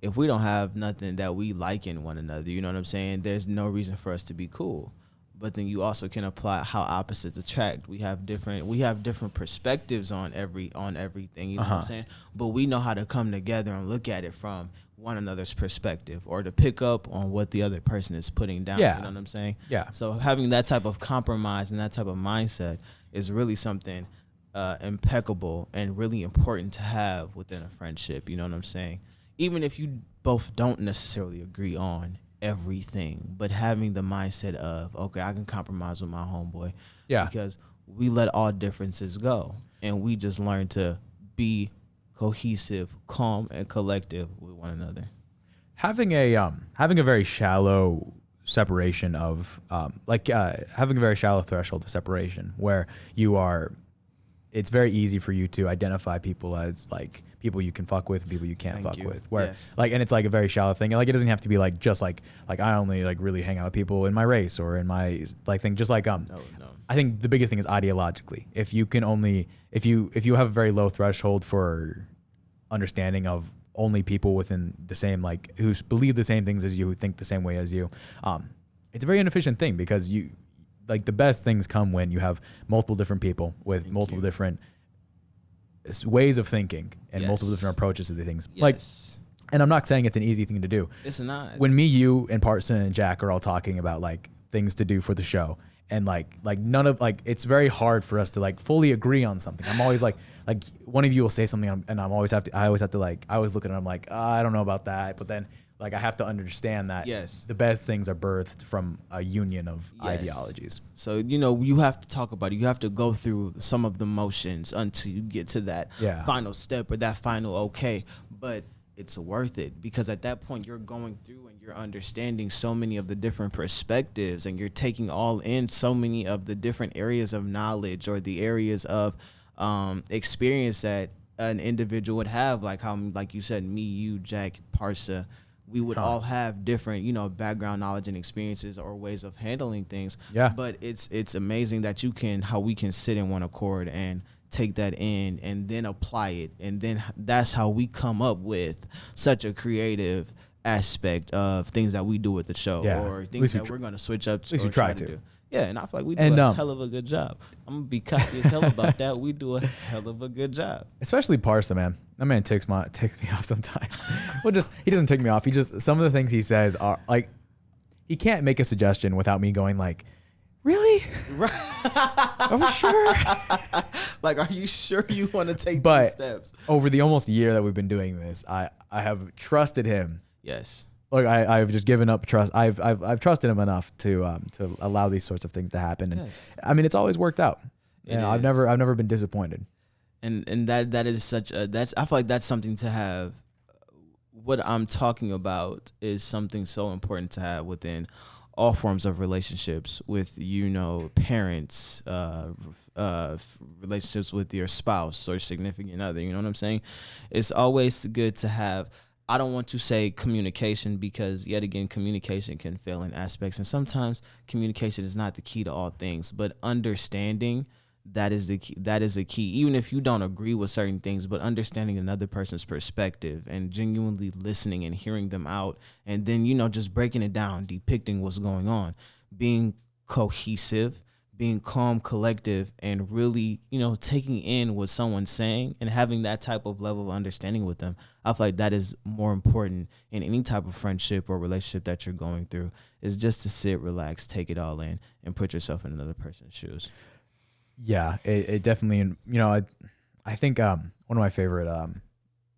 B: if we don't have nothing that we like in one another, you know what I'm saying, there's no reason for us to be cool. But then you also can apply how opposites attract. We have different perspectives on everything, you know what I'm saying? But we know how to come together and look at it from one another's perspective, or to pick up on what the other person is putting down.
A: Yeah.
B: You know what I'm saying?
A: Yeah.
B: So having that type of compromise and that type of mindset is really something impeccable and really important to have within a friendship. You know what I'm saying? Even if you both don't necessarily agree on everything, but having the mindset of, okay, I can compromise with my homeboy.
A: Yeah.
B: Because we let all differences go, and we just learn to be cohesive, calm, and collective with one another.
A: Having a very shallow separation of having a very shallow threshold of separation where it's very easy for you to identify people as like people you can fuck with and people you can't fuck with. Where
B: Yes.
A: and it's like a very shallow thing. And like it doesn't have to be like just like I only like really hang out with people in my race or in my like thing. Just like
B: No.
A: I think the biggest thing is ideologically. If you have a very low threshold for understanding of only people within the same like who believe the same things as you, who think the same way as you, it's a very inefficient thing, because you like the best things come when you have multiple different people with multiple different ways of thinking and multiple different approaches to the things.
B: Yes.
A: Like, and I'm not saying it's an easy thing to do.
B: It's not.
A: When me, you, and Parson and Jack are all talking about like things to do for the show, and like none of like it's very hard for us to like fully agree on something. I'm always like one of you will say something and I always have to I always look at it and I'm like, I don't know about that, but then like I have to understand that the best things are birthed from a union of ideologies.
B: So, you have to talk about it. You have to go through some of the motions until you get to that final step or that final okay. But it's worth it, because at that point you're going through and you're understanding so many of the different perspectives, and you're taking all in so many of the different areas of knowledge or the areas of experience that an individual would have, like how, like you said, me, you, Jack, Parsa, we would all have different, background knowledge and experiences or ways of handling things.
A: Yeah.
B: But it's amazing that how we can sit in one accord and take that in and then apply it. And then that's how we come up with such a creative aspect of things that we do with the show, or things that we're going to switch up.
A: At least we try to do.
B: Yeah, and I feel like we do a hell of a good job. I'm going to be cocky as hell about that. We do a hell of a good job.
A: Especially Parsa, man. That man takes me off sometimes. Well, he doesn't take me off. Some of the things he says are like, he can't make a suggestion without me going like, really? Are we sure?
B: Like, are you sure you want to take these steps?
A: Over the almost year that we've been doing this, I have trusted him.
B: Yes.
A: Look, I've just given up trust. I've trusted him enough to allow these sorts of things to happen, and I mean it's always worked out. I've never been disappointed.
B: And that is I feel like that's something to have. What I'm talking about is something so important to have within all forms of relationships with, parents, relationships with your spouse or significant other. You know what I'm saying? It's always good to have, I don't want to say communication, because yet again, communication can fail in aspects. And sometimes communication is not the key to all things, but understanding, that is the key. That is a key. Even if you don't agree with certain things, but understanding another person's perspective and genuinely listening and hearing them out, and then, just breaking it down, depicting what's going on, being cohesive, being calm, collective, and really, taking in what someone's saying and having that type of level of understanding with them. I feel like that is more important in any type of friendship or relationship that you're going through, is just to sit, relax, take it all in, and put yourself in another person's shoes.
A: Yeah, it definitely, I think one of my favorite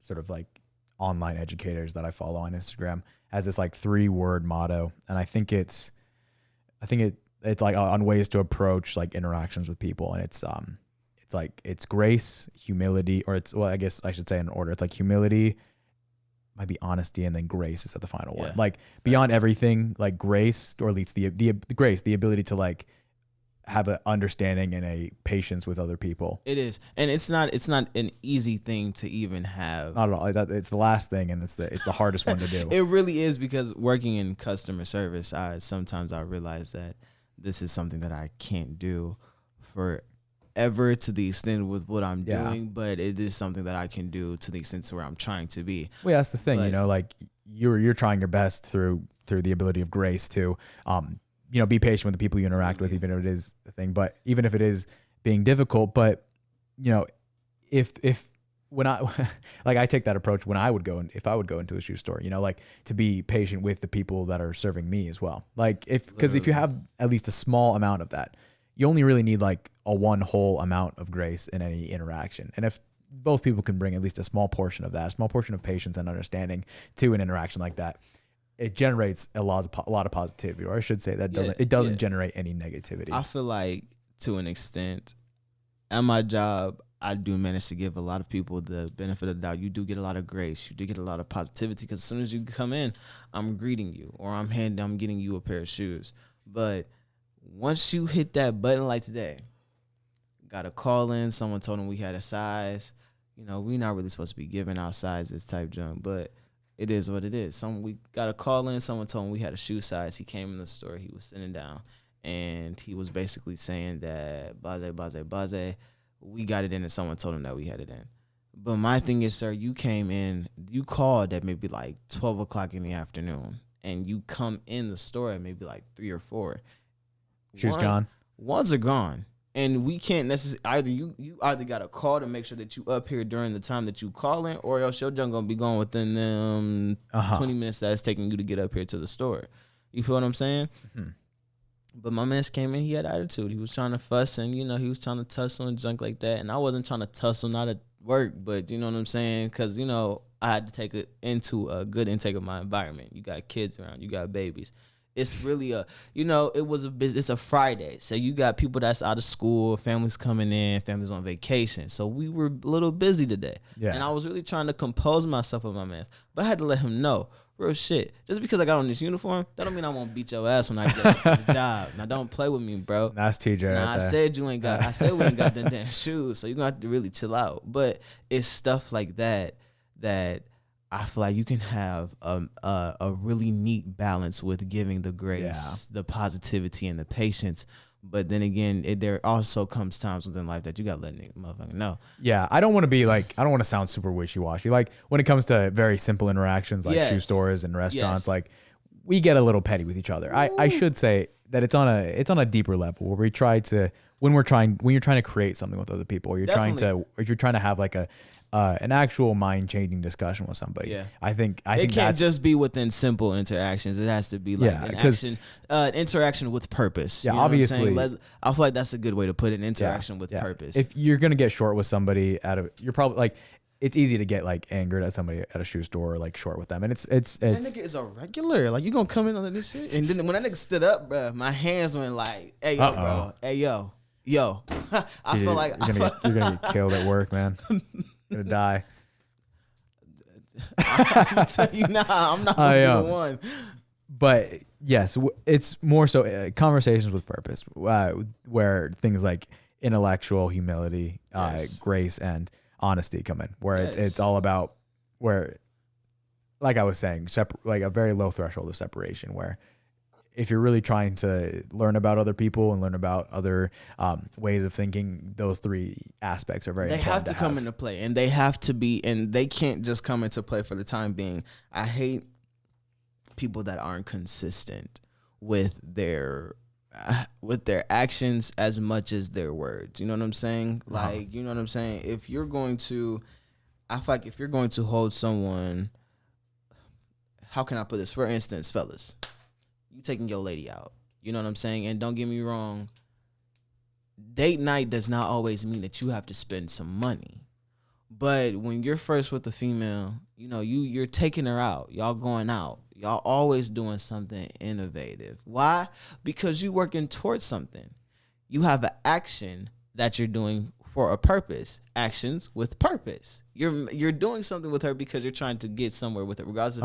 A: sort of like online educators that I follow on Instagram has this like 3-word motto, and I think it's like on ways to approach like interactions with people, and it's grace, humility, or I guess I should say in order. It's like humility, might be honesty, and then grace is at the final one. Like beyond everything, like grace, or at least the grace, the ability to like have an understanding and a patience with other people.
B: It is, and it's not an easy thing to even have.
A: Not at all. It's the last thing, and it's the hardest one to do.
B: It really is, because working in customer service, sometimes I realize that this is something that I can't do forever to the extent with what I'm doing, but it is something that I can do to the extent to where I'm trying to be.
A: Well, that's the thing, like you're trying your best through the ability of grace to be patient with the people you interact with, even if it is a thing. But even if it is being difficult, but if when I like I take that approach when if I would go into a shoe store, like to be patient with the people that are serving me as well. Like because if you have at least a small amount of that, you only really need like a one whole amount of grace in any interaction. And if both people can bring at least a small portion of that, a small portion of patience and understanding to an interaction like that, it generates a lot of positivity, or I should say that it doesn't generate any negativity.
B: I feel like to an extent, at my job, I do manage to give a lot of people the benefit of the doubt. You do get a lot of grace. You do get a lot of positivity, because as soon as you come in, I'm greeting you, or I'm getting you a pair of shoes. But once you hit that button, like today, got a call in, someone told them we had a size. We're not really supposed to be giving out sizes type junk, but it is what it is. We got a call in. Someone told him we had a shoe size. He came in the store. He was sitting down, and he was basically saying that blase. We got it in, and someone told him that we had it in. But my thing is, sir, you came in. You called at maybe like 12 o'clock in the afternoon, and you come in the store at maybe like 3 or 4.
A: Shoes gone.
B: Ones are gone. And we can't necessarily you either got to call to make sure that you up here during the time that you calling, or else your junk gonna be gone within them 20 minutes that it's taking you to get up here to the store. You feel what I'm saying? Mm-hmm. But my man came in, he had attitude. He was trying to fuss, and he was trying to tussle and junk like that. And I wasn't trying to tussle, not at work, but you know what I'm saying? Because I had to take it into a good intake of my environment. You got kids around, you got babies. It's really it's a Friday. So you got people that's out of school, families coming in, families on vacation. So we were a little busy today. Yeah. And I was really trying to compose myself with my man. But I had to let him know, real shit. Just because I got on this uniform, that don't mean I won't beat your ass when I get this job. Now don't play with me, bro.
A: That's TJ.
B: Now I said we ain't got them damn shoes. So you're gonna have to really chill out. But it's stuff like that I feel like you can have a really neat balance with giving the grace, the positivity, and the patience. But then again, there also comes times within life that you got to let motherfucker know.
A: Yeah, I don't want to sound super wishy-washy. Like when it comes to very simple interactions like shoe stores and restaurants, like we get a little petty with each other. I should say that it's on a deeper level where we try to when you're trying to create something with other people, or you're trying to have like an actual mind-changing discussion with somebody. Yeah. I think
B: it can't just be within simple interactions. It has to be like an interaction with purpose.
A: Yeah, obviously.
B: I feel like that's a good way to put it, interaction with purpose.
A: If you're going to get short with somebody you're probably like, it's easy to get like angered at somebody at a shoe store or like short with them. And it's that
B: nigga is a regular. Like, you going to come in on this shit? And then when that nigga stood up, bro, my hands went like, hey, yo, bro. Hey, yo. I feel like
A: you're gonna get killed at work, man. Gonna die.
B: I'm telling you, I'm not the one.
A: But yes, it's more so conversations with purpose, where things like intellectual humility, grace, and honesty come in. Where it's all about where, like I was saying, like a very low threshold of separation. Where if you're really trying to learn about other people and learn about other ways of thinking, those 3 aspects are very important.
B: They have to come into play, and they have to be, and they can't just come into play for the time being. I hate people that aren't consistent with their actions as much as their words. You know what I'm saying? Like, you know what I'm saying? I feel like if you're going to hold someone, how can I put this? For instance, fellas, you taking your lady out. You know what I'm saying? And don't get me wrong, date night does not always mean that you have to spend some money. But when you're first with a female, you know, you're taking her out. Y'all going out. Y'all always doing something innovative. Why? Because you're working towards something. You have an action that you're doing for a purpose. Actions with purpose. You're doing something with her because you're trying to get somewhere with it, regardless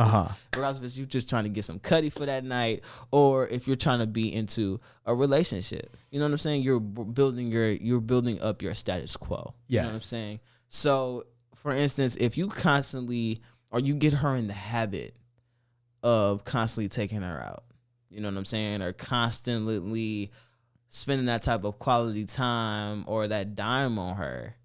B: if it's you just trying to get some cutty for that night, or if you're trying to be into a relationship. You know what I'm saying? You're building up your status quo.
A: Yes.
B: You know what I'm saying? So, for instance, if you constantly, or you get her in the habit of constantly taking her out, you know what I'm saying, or constantly spending that type of quality time or that dime on her,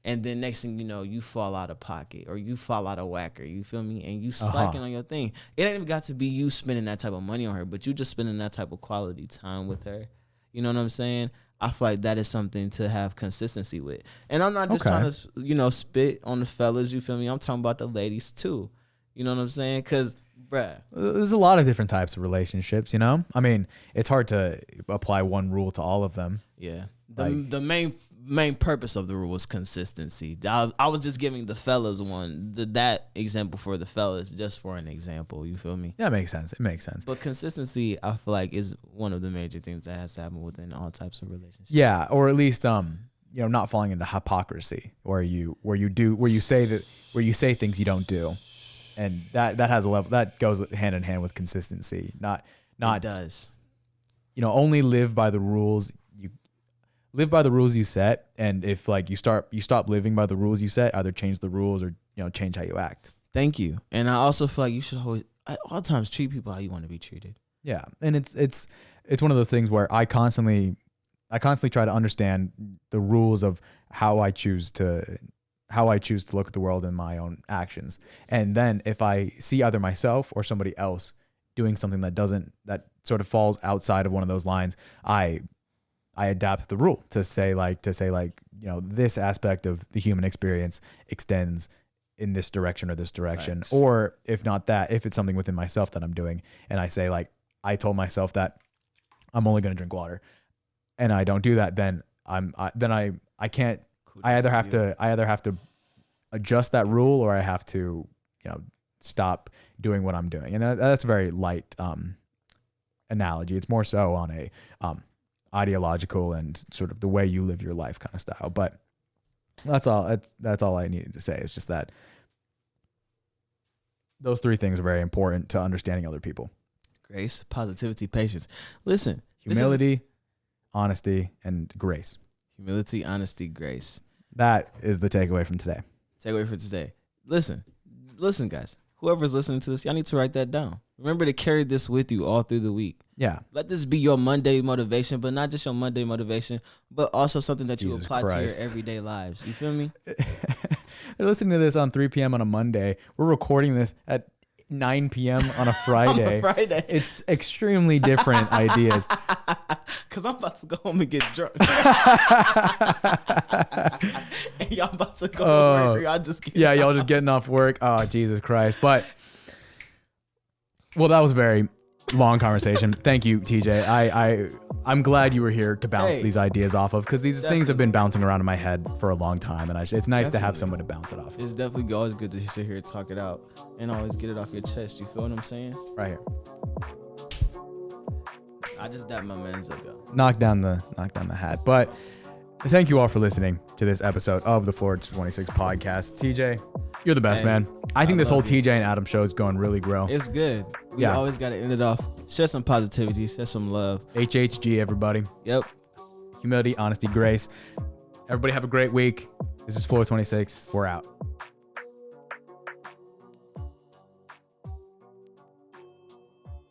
B: and then next thing you know, you fall out of pocket or you fall out of whacker, you feel me, and you slacking on your thing. It ain't even got to be you spending that type of money on her, but you just spending that type of quality time with her. You know what I'm saying? I feel like that is something to have consistency with. And I'm not just trying to, you know, spit on the fellas, you feel me? I'm talking about the ladies too. You know what I'm saying? Because, bruh,
A: there's a lot of different types of relationships, you know? I mean, it's hard to apply one rule to all of them.
B: Yeah. The main purpose of the rule was consistency. I was just giving the fellas that example for the fellas, just for an example. You feel me?
A: Yeah, it makes sense. It makes sense.
B: But consistency, I feel like, is one of the major things that has to happen within all types of relationships.
A: Yeah, or at least you know, not falling into hypocrisy, where you say things you don't do, and that has a level that goes hand in hand with consistency. Not
B: it does.
A: You know, only live by the rules you set, and if like you stop living by the rules you set, either change the rules or, you know, change how you act.
B: Thank you. And I also feel like you should always at all times treat people how you want to be treated.
A: Yeah, and it's one of those things where I constantly try to understand the rules of how I choose to look at the world and my own actions. And then if I see either myself or somebody else doing something that sort of falls outside of one of those lines, I adapt the rule to say like, you know, this aspect of the human experience extends in this direction or this direction. Thanks. Or if not that, if it's something within myself that I'm doing, and I say like, I told myself that I'm only going to drink water, and I don't do that, then I can't. I either have to adjust that rule, or I have to, you know, stop doing what I'm doing. And that's a very light analogy. It's more so on a ideological and sort of the way you live your life kind of style. But that's all I needed to say. It's just that those three things are very important to understanding other people.
B: Grace, positivity, patience. Listen,
A: humility, honesty, and grace.
B: Humility, honesty, grace.
A: That is the takeaway from today.
B: Takeaway for today. Listen, guys. Whoever's listening to this, y'all need to write that down. Remember to carry this with you all through the week.
A: Yeah.
B: Let this be your Monday motivation, but not just your Monday motivation, but also something that you apply to your everyday lives. You feel me?
A: They're listening to this on 3 p.m. on a Monday. We're recording this at 9 p.m. on a Friday. It's extremely different ideas.
B: Because I'm about to go home and get drunk. And y'all about to go to work.
A: Y'all just getting off work. Oh, Jesus Christ. But, well, that was a very long conversation. Thank you, TJ. I'm glad you were here to bounce these ideas off of, because these things have been bouncing around in my head for a long time, and it's nice to have someone to bounce it off.
B: It's definitely always good to sit here and talk it out and always get it off your chest. You feel what I'm saying?
A: Right here.
B: I just dapped my man's up, yo.
A: Knock down the hat. But thank you all for listening to this episode of the Floor 26 podcast. TJ, you're the best, man. I think this whole TJ and Adam show is going really grow.
B: It's good. We always got to end it off. Share some positivity. Share some love.
A: HHG, everybody.
B: Yep.
A: Humility, honesty, grace. Everybody have a great week. This is Floor 26. We're out.